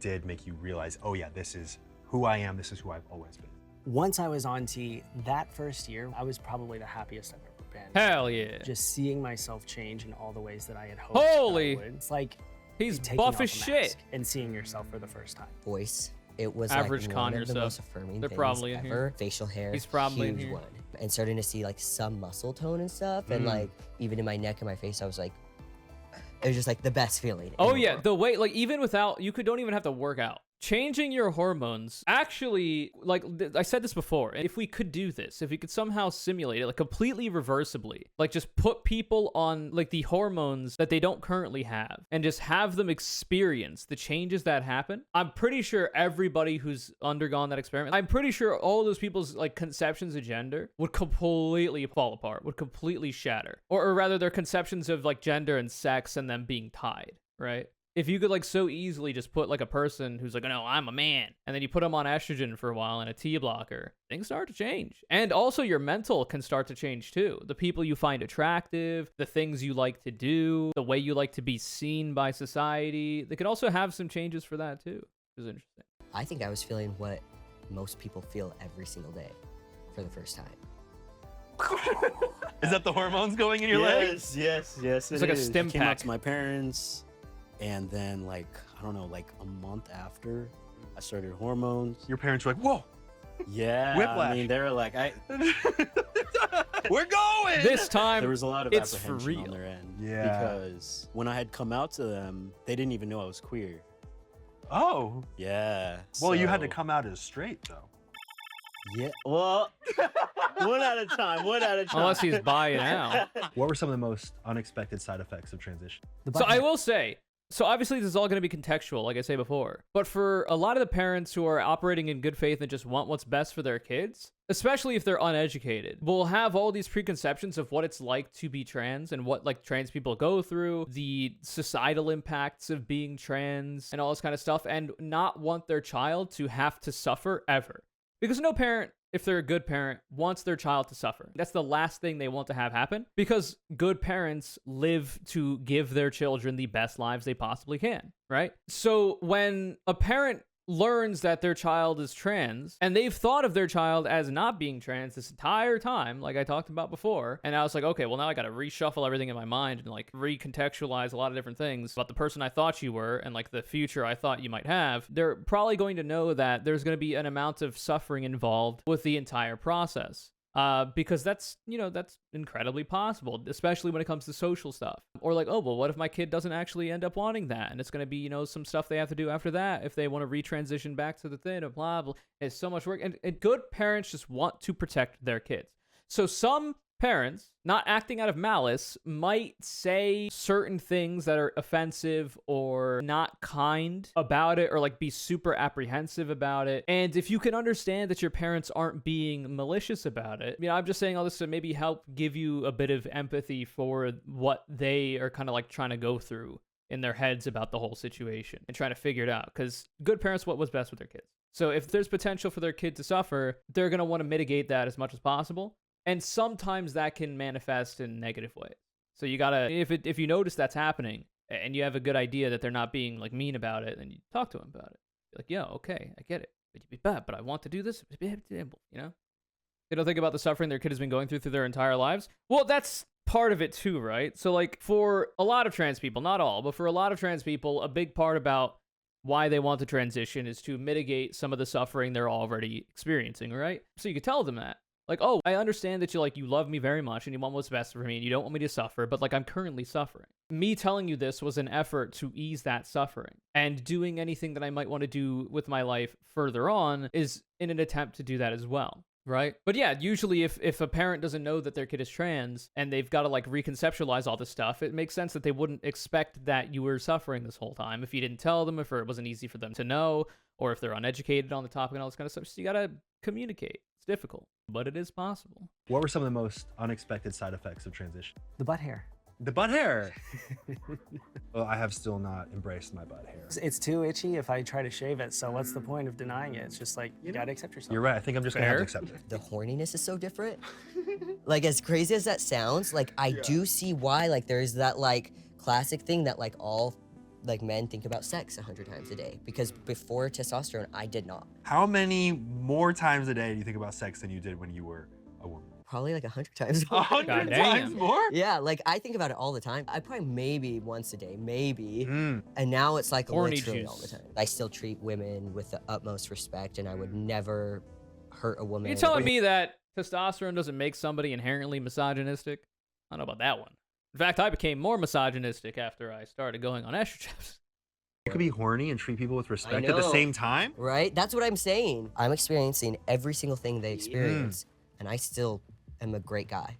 did make you realize, oh yeah, this is who I am, this is who I've always been? Once I was on T, that first year, I was probably the happiest I've ever been. Hell yeah. Just seeing myself change in all the ways that I had hoped Holy. I would. It's like he's taking buff off as a shit. mask and seeing yourself for the first time. Voice. It was Average like con one of the yourself. most affirming They're things probably in ever. here. Facial hair, He's probably in huge here. one. And starting to see like some muscle tone and stuff, and like even in my neck and my face, I was like, it was just like the best feeling. Oh in the yeah, world. the way, like even without, don't even have to work out. Changing your hormones, actually, like I said this before, if we could do this, if we could somehow simulate it, like completely reversibly, like just put people on like the hormones that they don't currently have and just have them experience the changes that happen, I'm pretty sure everybody who's undergone that experiment, I'm pretty sure all of those people's like conceptions of gender would completely fall apart, would completely shatter. Or rather their conceptions of like gender and sex and them being tied, right? if you could like so easily just put like a person who's like, no, I'm a man, and then you put them on estrogen for a while and a T blocker, things start to change. And also your mental can start to change too. The people you find attractive, the things you like to do, the way you like to be seen by society, they could also have some changes for that too, which is interesting. I think I was feeling what most people feel every single day for the first time. Is that the hormones going in your legs? Yes. It's like a stim Came out pack. to my parents, and then like I don't know, like a month after, I started hormones. Your parents were like, whoa, Yeah, Whiplash. I mean, they were like, we're going! This time, there was a lot of it's for apprehension on real. their end. Yeah. Because when I had come out to them, they didn't even know I was queer. Oh. Yeah. Well, you had to so- come out as straight, though. Yeah. Well, one at a time. Unless he's bi now. What were some of the most unexpected side effects of transition? So I will say, so obviously this is all going to be contextual, like I say before. But for a lot of the parents who are operating in good faith and just want what's best for their kids, especially if they're uneducated, will have all these preconceptions of what it's like to be trans and what like trans people go through, the societal impacts of being trans and all this kind of stuff, and not want their child to have to suffer ever. Because no parent, if they're a good parent, wants their child to suffer. That's the last thing they want to have happen, because good parents live to give their children the best lives they possibly can, right? So when a parent learns that their child is trans, and they've thought of their child as not being trans this entire time, like I talked about before, and I was like, okay, well now I gotta reshuffle everything in my mind and like recontextualize a lot of different things about the person I thought you were and like the future I thought you might have, they're probably going to know that there's going to be an amount of suffering involved with the entire process. Because that's incredibly possible, especially when it comes to social stuff. Or like, oh, well, what if my kid doesn't actually end up wanting that? And it's going to be, some stuff they have to do after that if they want to retransition back to the thing, blah, blah. It's so much work. And good parents just want to protect their kids. So some parents, not acting out of malice, might say certain things that are offensive or not kind about it, or like be super apprehensive about it. And if you can understand that your parents aren't being malicious about it, I'm just saying all this to maybe help give you a bit of empathy for what they are kind of like trying to go through in their heads about the whole situation and trying to figure it out, because good parents want what's best with their kids. So if there's potential for their kid to suffer, they're going to want to mitigate that as much as possible. And sometimes that can manifest in negative ways. So you gotta, if you notice that's happening and you have a good idea that they're not being like mean about it, then you talk to them about it. Be like, yeah, okay, I get it. But you'd be bad, but I want to do this. They don't think about the suffering their kid has been going through their entire lives. Well, that's part of it too, right? So like for a lot of trans people, not all, but for a lot of trans people, a big part about why they want to transition is to mitigate some of the suffering they're already experiencing, right? So you could tell them that. Like, oh, I understand that you love me very much and you want what's best for me and you don't want me to suffer, but like I'm currently suffering. Me telling you this was an effort to ease that suffering, and doing anything that I might want to do with my life further on is in an attempt to do that as well, right? But yeah, usually if a parent doesn't know that their kid is trans and they've got to like reconceptualize all this stuff, it makes sense that they wouldn't expect that you were suffering this whole time if you didn't tell them, if it wasn't easy for them to know, or if they're uneducated on the topic and all this kind of stuff. So you gotta communicate. It's difficult, but it is possible. What were some of the most unexpected side effects of transition? The butt hair. The butt hair. Well, I have still not embraced my butt hair. It's too itchy if I try to shave it, so what's the point of denying it? It's just like, you gotta accept yourself. You're right. I think I'm just gonna have to Fair. accept it. The horniness is so different. Like, as crazy as that sounds, like I do see why like there's that like classic thing that like all like men think about sex 100 times a day, because before testosterone I did not. How many more times a day do you think about sex than you did when you were a woman? Probably like 100 times more. 100 Goddamn. times more? Yeah, like I think about it all the time. I probably maybe once a day, maybe. Mm. And now it's like Horny literally all the juice. time. I still treat women with the utmost respect, and I would never hurt a woman. You're telling me that testosterone doesn't make somebody inherently misogynistic? I don't know about that one. In fact, I became more misogynistic after I started going on estrogens. You could be horny and treat people with respect at the know. same time? Right? That's what I'm saying. I'm experiencing every single thing they experience, and I still am a great guy.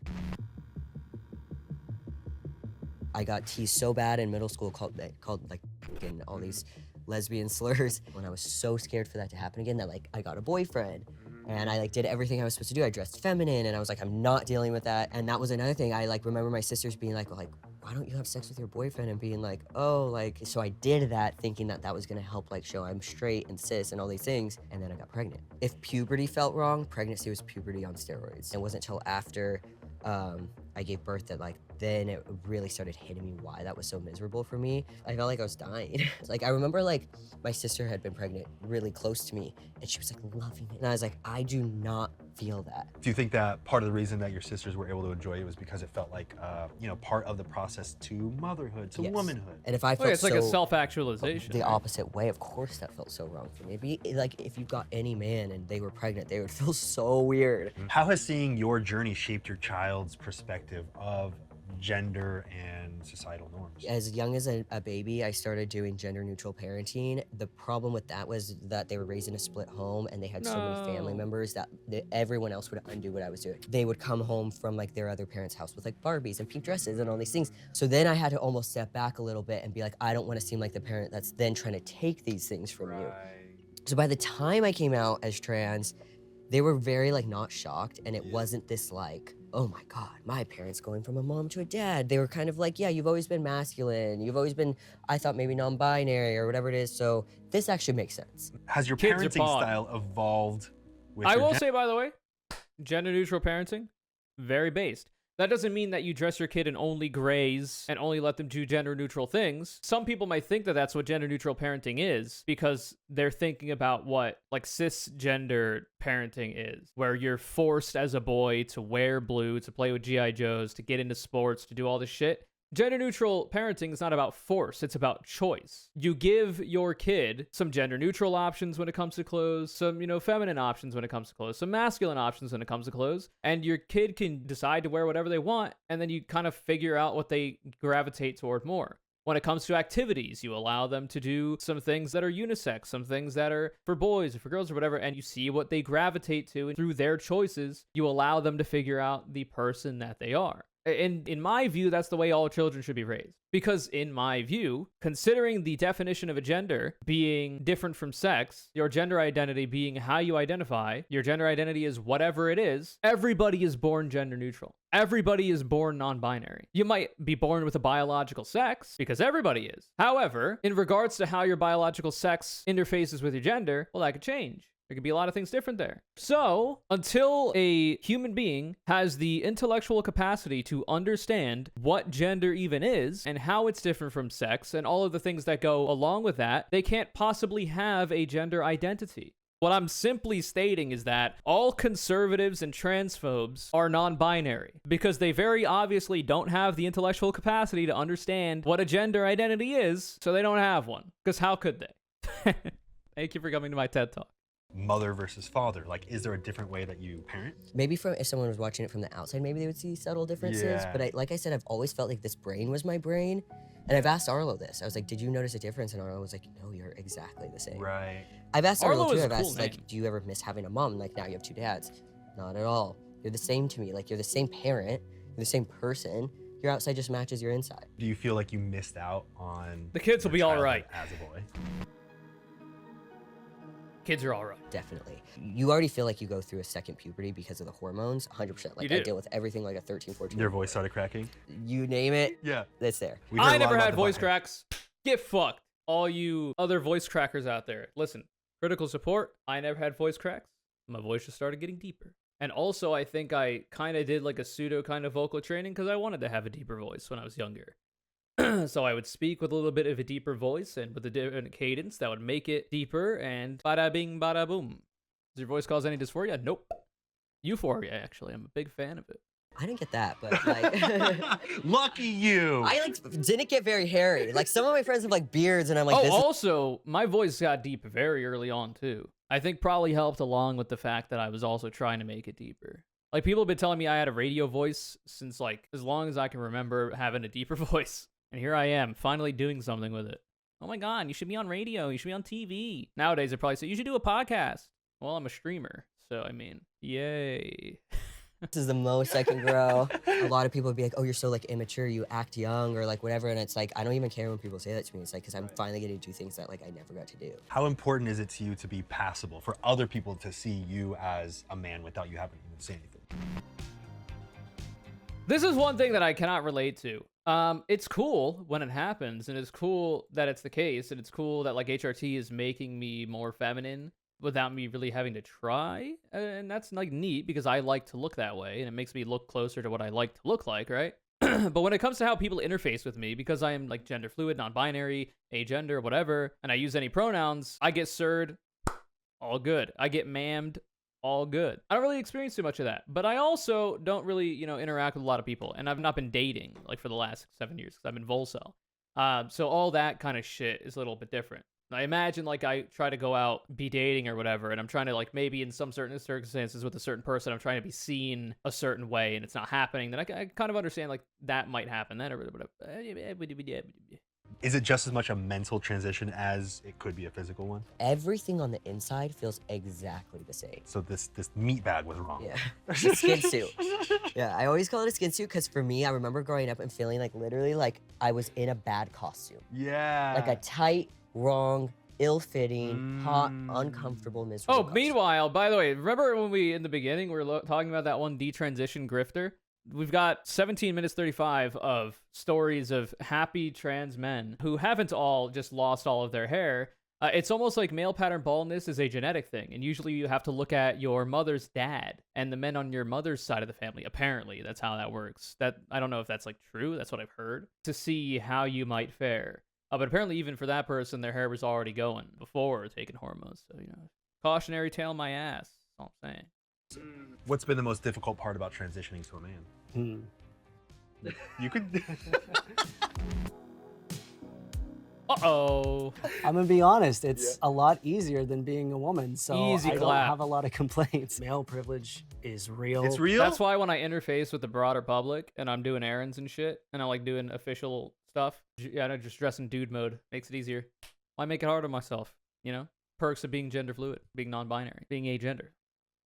I got teased so bad in middle school, called like and all these lesbian slurs, when I was so scared for that to happen again that like I got a boyfriend. And I like did everything I was supposed to do. I dressed feminine, and I was like, I'm not dealing with that. And that was another thing. I like remember my sisters being like, why why don't you have sex with your boyfriend? And being like, oh, like, so I did that thinking that that was gonna help like show I'm straight and cis and all these things. And then I got pregnant. If puberty felt wrong, pregnancy was puberty on steroids. It wasn't until after I gave birth that like, then it really started hitting me why that was so miserable for me. I felt like I was dying. Like, I remember like my sister had been pregnant really close to me and she was like loving it. And I was like, I do not feel that. Do you think that part of the reason that your sisters were able to enjoy it was because it felt like, you know, part of the process to motherhood, to Yes. womanhood? And if I felt It's like a self-actualization. the right? opposite way, of course that felt so wrong for me. Like if you got any man and they were pregnant, they would feel so weird. How has seeing your journey shaped your child's perspective of gender and societal norms? As young as a baby, I started doing gender neutral parenting. The problem with that was that they were raised in a split home and they had so many family No. members that everyone else would undo what I was doing. They would come home from like their other parents' house with like Barbies and pink dresses and all these things. So then I had to almost step back a little bit and be like, I don't want to seem like the parent that's then trying to take these things from you. So by the time I came out as trans, they were very like not shocked, and it wasn't this like, oh my God, my parents going from a mom to a dad. They were kind of like, yeah, you've always been masculine. You've always been, I thought maybe non-binary or whatever it is. So this actually makes sense. Has your Kids are parenting pod. style evolved with I your will say, by the way, gender neutral parenting, very based. That doesn't mean that you dress your kid in only grays and only let them do gender neutral things. Some people might think that that's what gender neutral parenting is because they're thinking about what like cisgender parenting is, where you're forced as a boy to wear blue, to play with G.I. Joes, to get into sports, to do all this shit. Gender neutral parenting is not about force, it's about choice. You give your kid some gender neutral options when it comes to clothes, some, you know, feminine options when it comes to clothes, some masculine options when it comes to clothes, and your kid can decide to wear whatever they want, and then you kind of figure out what they gravitate toward more. When it comes to activities, you allow them to do some things that are unisex, some things that are for boys or for girls or whatever, and you see what they gravitate to, and through their choices, you allow them to figure out the person that they are. And in my view, that's the way all children should be raised. Because in my view, considering the definition of a gender being different from sex, your gender identity being how you identify, your gender identity is whatever it is, everybody is born gender neutral. Everybody is born non-binary. You might be born with a biological sex, because everybody is. However, in regards to how your biological sex interfaces with your gender, well, that could change. There could be a lot of things different there. So, until a human being has the intellectual capacity to understand what gender even is and how it's different from sex and all of the things that go along with that, they can't possibly have a gender identity. What I'm simply stating is that all conservatives and transphobes are non-binary because they very obviously don't have the intellectual capacity to understand what a gender identity is, so they don't have one. Because how could they? Thank you for coming to my TED Talk. Mother versus father, like, is there a different way that you parent? Maybe if someone was watching it from the outside, maybe they would see subtle differences. Yeah. But like I said, I've always felt like this brain was my brain. And I've asked Arlo this. I was like, did you notice a difference? And Arlo was like, no, you're exactly the same. Right. I've asked Arlo Arlo too. is a I've cool asked, name. like, do you ever miss having a mom? Like, now you have two dads. Not at all. You're the same to me. Like, you're the same parent. You're the same person. Your outside just matches your inside. Do you feel like you missed out on The kids will your be all childhood right. as a boy? Kids are all right. Definitely. You already feel like you go through a second puberty because of the hormones. 100%. Like, You I do. deal with everything like a 13, 14. Your voice started cracking? You name it, Yeah. it's there. We heard a I lot never about had the voice butthead. cracks. Get fucked. All you other voice crackers out there. Listen, critical support. I never had voice cracks. My voice just started getting deeper. And also, I think I kind of did like a pseudo kind of vocal training because I wanted to have a deeper voice when I was younger. So I would speak with a little bit of a deeper voice and with a different cadence that would make it deeper and bada bing, bada boom. Does your voice cause any dysphoria? Nope. Euphoria, actually. I'm a big fan of it. I didn't get that, but like, Lucky you. I like didn't get very hairy. Like some of my friends have like beards, and I'm like, Oh, this is also, my voice got deep very early on, too. I think probably helped along with the fact that I was also trying to make it deeper. Like, people have been telling me I had a radio voice since, like, as long as I can remember having a deeper voice. And here I am, finally doing something with it. Oh my god, you should be on radio, you should be on TV. Nowadays, they probably say, you should do a podcast. Well, I'm a streamer, so, I mean, yay. this is the most I can grow. A lot of people would be like, oh, you're so like immature, you act young, or like whatever. And it's like, I don't even care when people say that to me. It's like, because I'm finally getting to do things that like I never got to do. How important is it to you to be passable, for other people to see you as a man without you having to say anything? This is one thing that I cannot relate to. It's cool when it happens, and it's cool that it's the case, and it's cool that like HRT is making me more feminine without me really having to try, and that's like neat because I like to look that way, and it makes me look closer to what I like to look like, right? But when it comes to how people interface with me, because I am like gender fluid, non-binary, agender, whatever, and I use any pronouns, I get sirred, all good. I get mammed, all good. I don't really experience too much of that, but I also don't really, you know, interact with a lot of people, and I've not been dating like for the last 7 years because I've been Volcel. So all that kind of shit is a little bit different. I imagine like I try to go out, be dating or whatever, and I'm trying to like maybe in some certain circumstances with a certain person, I'm trying to be seen a certain way and it's not happening, then I kind of understand like that might happen then or whatever. Is it just as much a mental transition as it could be a physical one? Everything on the inside feels exactly the same. So this meat bag was wrong. Yeah, the skin suit. Yeah, I always call it a skin suit because for me, I remember growing up and feeling like literally like I was in a bad costume. Yeah. Like a tight, wrong, ill-fitting, hot, uncomfortable, miserable Oh, costume. meanwhile, by the way, remember when we, in the beginning, we were talking about that one detransition grifter? We've got 17 minutes 35 of stories of happy trans men who haven't all just lost all of their hair. It's almost like male pattern baldness is a genetic thing, and usually you have to look at your mother's dad and the men on your mother's side of the family. Apparently, that's how that works. That I don't know if that's like true. That's what I've heard. To see how you might fare. But apparently, even for that person, their hair was already going before taking hormones. So, you know, cautionary tale my ass. That's all I'm saying. What's been the most difficult part about transitioning to a man? You could. Uh-oh. I'm gonna be honest, it's a lot easier than being a woman, so Easy I don't clap. have a lot of complaints. Male privilege is real. It's real. That's why when I interface with the broader public and I'm doing errands and shit, and I like doing official stuff, yeah, I just dress in dude mode. Makes it easier. Why make it hard on myself? You know? Perks of being gender fluid, being non-binary, being agender.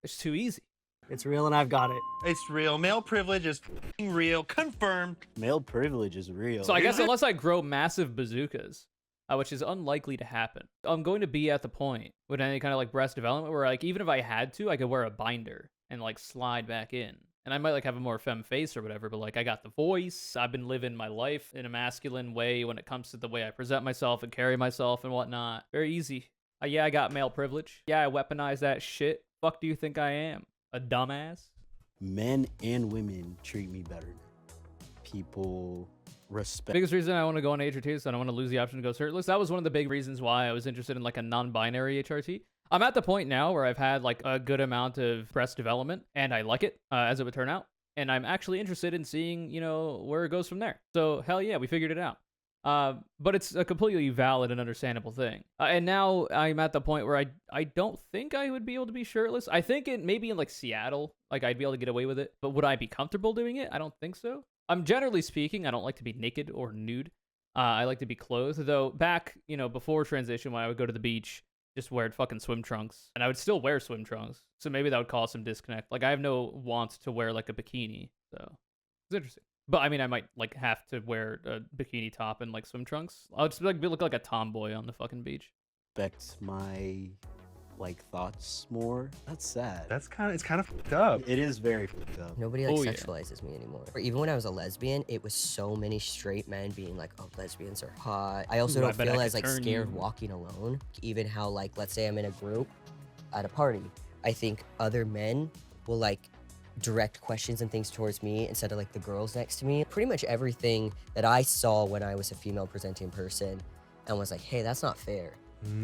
It's too easy. It's real and I've got it. It's real. Male privilege is f***ing real. Confirmed. Male privilege is real. So I guess unless I grow massive bazookas, which is unlikely to happen, I'm going to be at the point with any kind of like breast development where like even if I had to, I could wear a binder and like slide back in. And I might like have a more femme face or whatever, but like I got the voice. I've been living my life in a masculine way when it comes to the way I present myself and carry myself and whatnot. Very easy. Yeah, I got male privilege. Yeah, I weaponize that shit. Fuck do you think I am? A dumbass? Men and women treat me better now. People respect. Biggest reason I want to go on HRT is I don't want to lose the option to go shirtless. That was one of the big reasons why I was interested in like a non-binary HRT. I'm at the point now where I've had like a good amount of breast development and I like it as it would turn out. And I'm actually interested in seeing, you know, where it goes from there. So hell yeah, we figured it out. But it's a completely valid and understandable thing. And now I'm at the point where I don't think I would be able to be shirtless. I think it maybe in like Seattle, like I'd be able to get away with it. But would I be comfortable doing it? I don't think so. I'm generally speaking, I don't like to be naked or nude. I like to be clothed. Though back, you know, before transition, when I would go to the beach, just wear fucking swim trunks. And I would still wear swim trunks. So maybe that would cause some disconnect. Like I have no want to wear like a bikini. So it's interesting. But I mean, I might like have to wear a bikini top and like swim trunks. I'll just like look like a tomboy on the fucking beach. Respect my like thoughts more. That's sad. It's kind of fucked up. It is very fucked up. Nobody like Oh, yeah. sexualizes me anymore. Or even when I was a lesbian, it was so many straight men being like, "Oh, lesbians are hot." I also Ooh, I don't bet I feel could as like turn scared you. walking alone. Even how like let's say I'm in a group at a party, I think other men will like direct questions and things towards me instead of like the girls next to me. Pretty much everything that I saw when I was a female presenting person and was like, "Hey, that's not fair."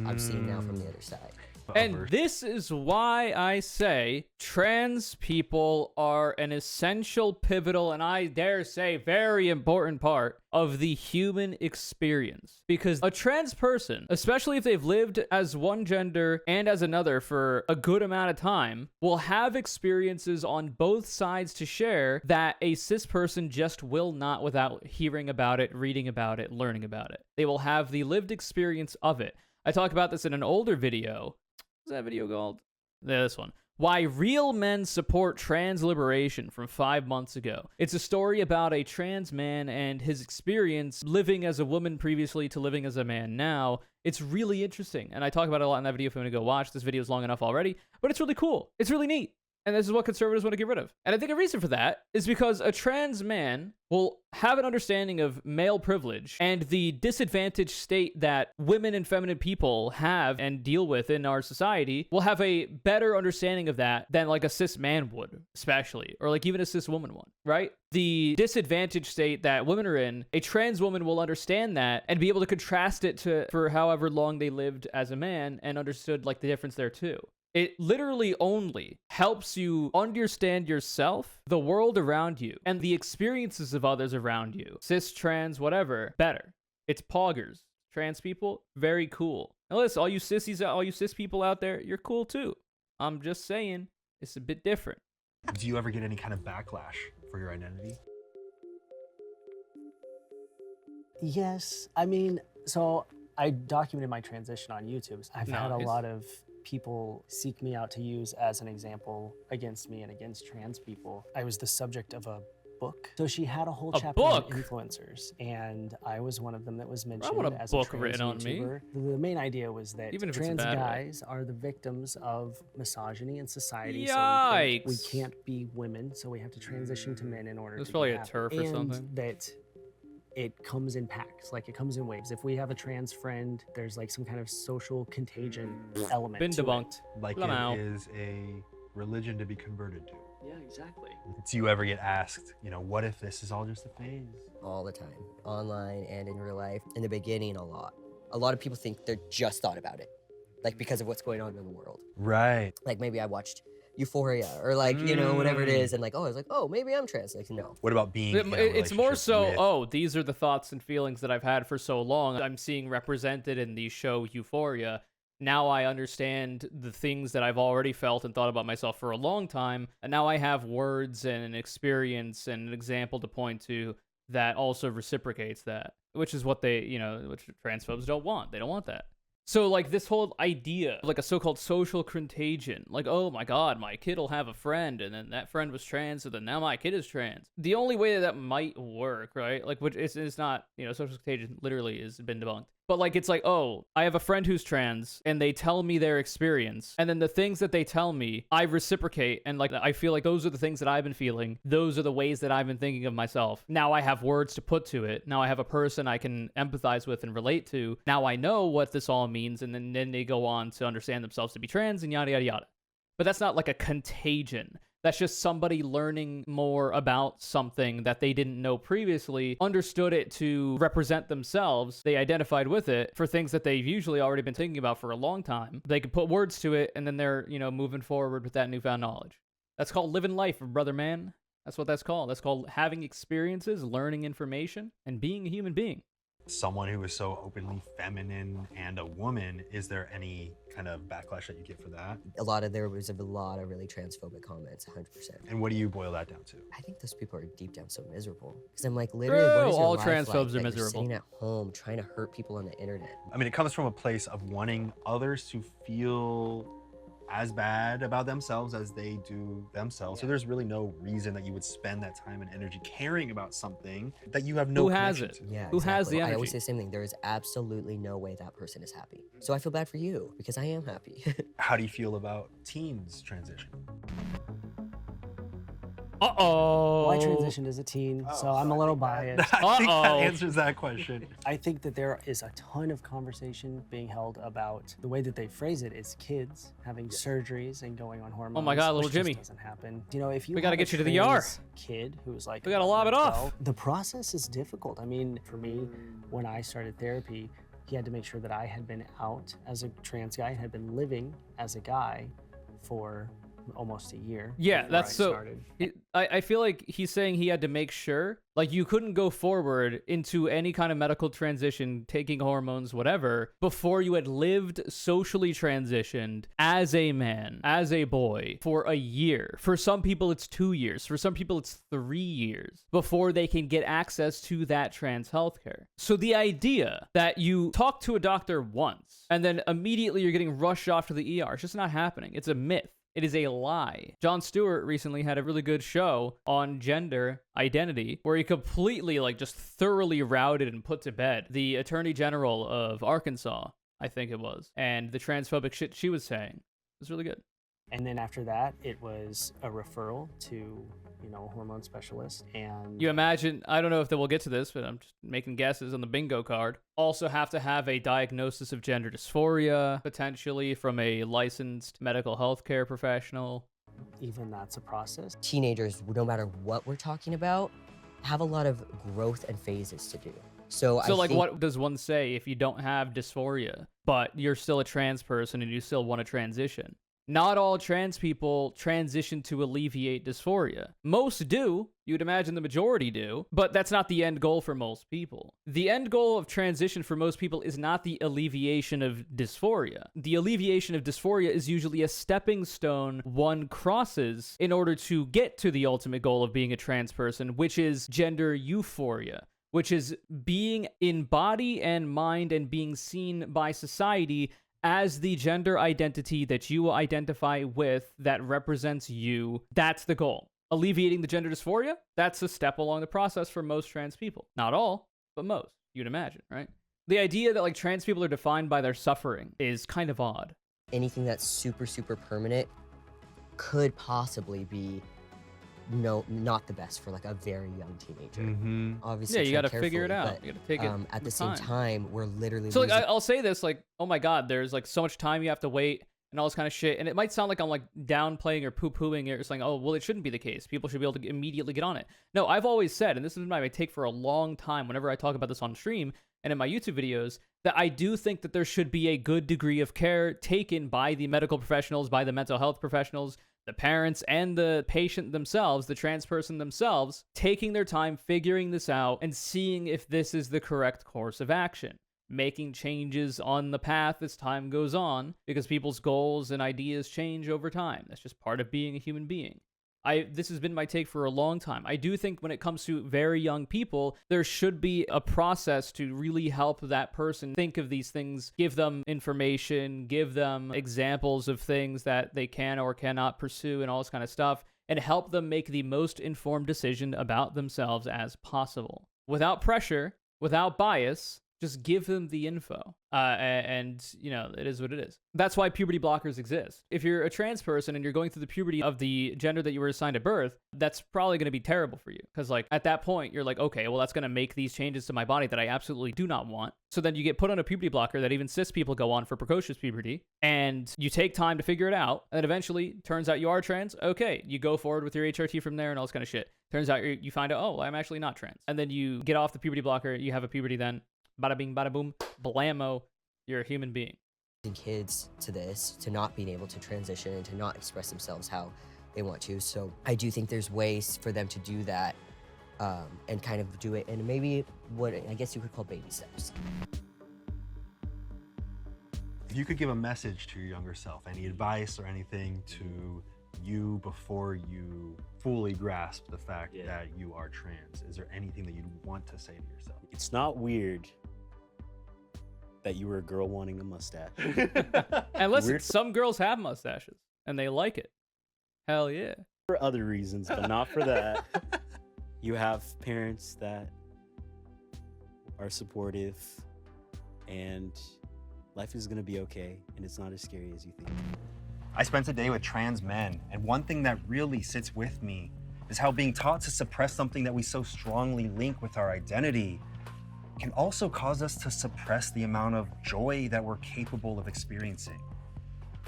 I'm seeing now from the other side. And this is why I say trans people are an essential, pivotal, and I dare say very important part of the human experience. Because a trans person, especially if they've lived as one gender and as another for a good amount of time, will have experiences on both sides to share that a cis person just will not without hearing about it, reading about it, learning about it. They will have the lived experience of it. I talk about this in an older video. What's that video called? Yeah, this one. Why Real Men Support Trans Liberation from 5 months ago. It's a story about a trans man and his experience living as a woman previously to living as a man now. It's really interesting. And I talk about it a lot in that video if you want to go watch. This video is long enough already, but it's really cool. It's really neat. And this is what conservatives want to get rid of. And I think a reason for that is because a trans man will have an understanding of male privilege and the disadvantaged state that women and feminine people have and deal with in our society, will have a better understanding of that than like a cis man would, especially, or like even a cis woman would, right? The disadvantaged state that women are in, a trans woman will understand that and be able to contrast it to for however long they lived as a man and understood like the difference there too. It literally only helps you understand yourself, the world around you, and the experiences of others around you. Cis, trans, whatever, better. It's poggers. Trans people, very cool. Now listen, all you sissies, all you cis people out there, you're cool too. I'm just saying, it's a bit different. Do you ever get any kind of backlash for your identity? Yes. I mean, so I documented my transition on YouTube. I've had a lot of people seek me out to use as an example against me and against trans people. I was the subject of a book. So she had a whole chapter on influencers, and I was one of them that was mentioned as a trans written on me. YouTuber. The main idea was that Even if it's trans a bad guys are the victims of misogyny in society. Yikes. So we can't be women, so we have to transition to men in order There's to probably be a happy. turf or And something. that it comes in packs, like it comes in waves. If we have a trans friend, there's like some kind of social contagion element. Been to debunked. It. Like Lamau. it is a religion to be converted to. Yeah, exactly. Do you ever get asked, you know, what if this is all just a phase? All the time, online and in real life. In the beginning, a lot. A lot of people think they're just thought about it, like because of what's going on in the world. Right. Like maybe I watched Euphoria or like, you know, whatever it is. And like, oh, I was like, oh, maybe I'm trans. Like, no. What about being in a It's more relationship so, with- oh, these are the thoughts and feelings that I've had for so long. I'm seeing represented in the show Euphoria. Now I understand the things that I've already felt and thought about myself for a long time. And now I have words and an experience and an example to point to that also reciprocates that, which is what they, you know, which transphobes don't want. They don't want that. So, like, this whole idea of, like, a so-called social contagion, like, oh my god, my kid will have a friend, and then that friend was trans, so then now my kid is trans. The only way that might work, right, like, which is not, you know, social contagion literally has been debunked. But, like, it's like, oh, I have a friend who's trans, and they tell me their experience, and then the things that they tell me, I reciprocate, and, like, I feel like those are the things that I've been feeling. Those are the ways that I've been thinking of myself. Now I have words to put to it. Now I have a person I can empathize with and relate to. Now I know what this all means, and then they go on to understand themselves to be trans, and yada, yada, yada. But that's not, like, a contagion. That's just somebody learning more about something that they didn't know previously, understood it to represent themselves. They identified with it for things that they've usually already been thinking about for a long time. They could put words to it, and then they're, you know, moving forward with that newfound knowledge. That's called living life, brother man. That's what that's called. That's called having experiences, learning information, and being a human being. Someone who is so openly feminine and a woman, is there any kind of backlash that you get for that? There was a lot of really transphobic comments, 100%. And what do you boil that down to? I think those people are deep down so miserable. Because I'm like, literally, what is your all life transphobes like are that you're miserable. sitting at home trying to hurt people on the internet? I mean, it comes from a place of wanting others to feel as bad about themselves as they do themselves. So there's really no reason that you would spend that time and energy caring about something that you have no Who has connection it? to. Yeah, Who has the I energy? always say the same thing. There is absolutely no way that person is happy. So I feel bad for you because I am happy. How do you feel about teens transition? Uh-oh. Well, I transitioned as a teen, so I'm a little biased. I think that Uh-oh. answers that question. I think that there is a ton of conversation being held about the way that they phrase it is kids having surgeries and going on hormones. Oh my God, little which just Jimmy. doesn't happen. You know, if you We gotta have a get you to the ER. trans kid who's like, We gotta lob it 11 or off. 12, the process is difficult. I mean, for me, when I started therapy, he had to make sure that I had been out as a trans guy and had been living as a guy for almost a year. Yeah, before that's I so. started. I feel like he's saying he had to make sure, like, you couldn't go forward into any kind of medical transition, taking hormones, whatever, before you had lived socially transitioned as a man, as a boy, for a year. For some people, it's 2 years. For some people, it's 3 years before they can get access to that trans healthcare. So the idea that you talk to a doctor once and then immediately you're getting rushed off to the ER, it's just not happening. It's a myth. It is a lie. Jon Stewart recently had a really good show on gender identity where he completely, like, just thoroughly routed and put to bed the Attorney General of Arkansas, I think it was, and the transphobic shit she was saying. It was really good. And then after that, it was a referral to, you know, a hormone specialist. And You imagine, I don't know if we'll get to this, but I'm just making guesses on the bingo card. Also have to have a diagnosis of gender dysphoria, potentially from a licensed medical health care professional. even that's a process. Teenagers, no matter what we're talking about, have a lot of growth and phases to do. So I like, think what does one say if you don't have dysphoria, but you're still a trans person and you still want to transition? Not all trans people transition to alleviate dysphoria. Most do. You'd imagine the majority do, but that's not the end goal for most people. The end goal of transition for most people is not the alleviation of dysphoria. The alleviation of dysphoria is usually a stepping stone one crosses in order to get to the ultimate goal of being a trans person, which is gender euphoria, which is being in body and mind and being seen by society as the gender identity that you identify with that represents you. That's the goal. Alleviating the gender dysphoria, that's a step along the process for most trans people. Not all, but most, you'd imagine, right? The idea that like trans people are defined by their suffering is kind of odd. anything that's super, super permanent could possibly be not the best for like a very young teenager. Obviously, Yeah, you tread got to figure it carefully, out. You got to take it at the with same time, we're literally So like, losing- I'll say this, like, oh my God, there's like so much time you have to wait and all this kind of shit. And it might sound like I'm like downplaying or poo-pooing it or saying, oh, well, it shouldn't be the case. People should be able to immediately get on it. No, I've always said, and this is my take for a long time whenever I talk about this on stream and in my YouTube videos, that I do think that there should be a good degree of care taken by the medical professionals, by the mental health professionals, the parents, and the patient themselves, the trans person themselves, taking their time figuring this out and seeing if this is the correct course of action. Making changes on the path as time goes on, because people's goals and ideas change over time. That's just part of being a human being. This has been my take for a long time. I do think when it comes to very young people, there should be a process to really help that person think of these things, give them information, give them examples of things that they can or cannot pursue and all this kind of stuff, and help them make the most informed decision about themselves as possible. Without pressure, without bias, just give them the info. And, you know, it is what it is. That's why puberty blockers exist. If you're a trans person and you're going through the puberty of the gender that you were assigned at birth, that's probably going to be terrible for you. Because, like, at that point, you're like, okay, well, that's going to make these changes to my body that I absolutely do not want. So then you get put on a puberty blocker that even cis people go on for precocious puberty. And you take time to figure it out. And then eventually, turns out you are trans. Okay, you go forward with your HRT from there and all this kind of shit. Turns out you find out, oh, I'm actually not trans. And then you get off the puberty blocker. You have a puberty then. Bada bing, bada boom, blammo, you're a human being. Kids to this, to not being able to transition and to not express themselves how they want to. So I do think there's ways for them to do that and kind of do it in maybe what I guess you could call baby steps. If you could give a message to your younger self, any advice or anything to you before you fully grasp the fact that you are trans, is there anything that you'd want to say to yourself? It's not weird that you were a girl wanting a mustache. And listen, some girls have mustaches and they like it. Hell yeah. For other reasons, but not for that. You have parents that are supportive, and life is gonna be okay, and it's not as scary as you think. I spent a day with trans men, and one thing that really sits with me is how being taught to suppress something that we so strongly link with our identity can also cause us to suppress the amount of joy that we're capable of experiencing.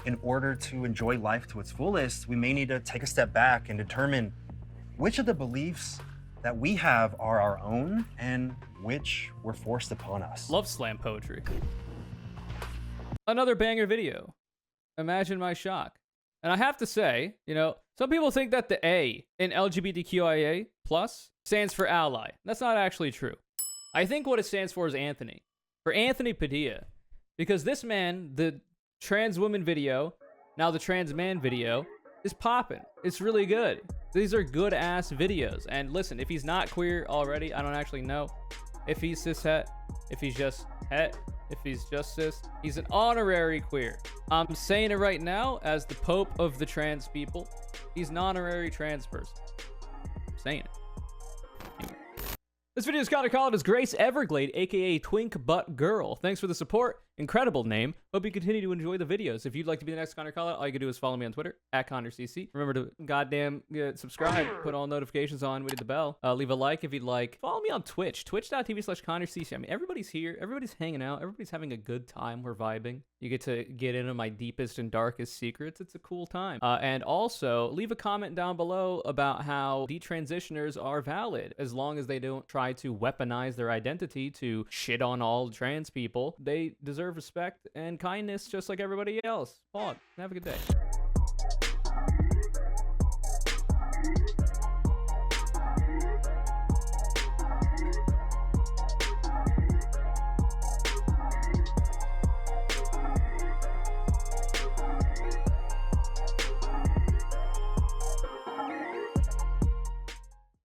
In order to enjoy life to its fullest, we may need to take a step back and determine which of the beliefs that we have are our own and which were forced upon us. Love slam poetry. Another banger video. Imagine my shock. And I have to say, you know, some people think that the A in LGBTQIA+ stands for ally. That's not actually true. I think what it stands for is Anthony. For Anthony Padilla. Because this man, the trans woman video, now the trans man video, is popping. It's really good. These are good ass videos. And listen, if he's not queer already, I don't actually know. If he's cis het, if he's just het, if he's just cis, he's an honorary queer. I'm saying it right now as the Pope of the trans people. He's an honorary trans person. I'm saying it. This video is kind of called as Grace Everglade, aka Twink Butt Girl. Thanks for the support. incredible name. Hope you continue to enjoy the videos. If you'd like to be the next Connor CALLOUT, all you can do is follow me on Twitter at ConnorCC. Remember to goddamn subscribe, put all notifications on, hit the bell. Leave a like if you'd like. Follow me on Twitch, twitch.tv/ConnorCC. I mean, everybody's here, everybody's hanging out, everybody's having a good time. We're vibing. You get to get into my deepest and darkest secrets. It's a cool time. And also, leave a comment down below about how detransitioners are valid as long as they don't try to weaponize their identity to shit on all trans people. They deserve respect and kindness just like everybody else. Have a good day.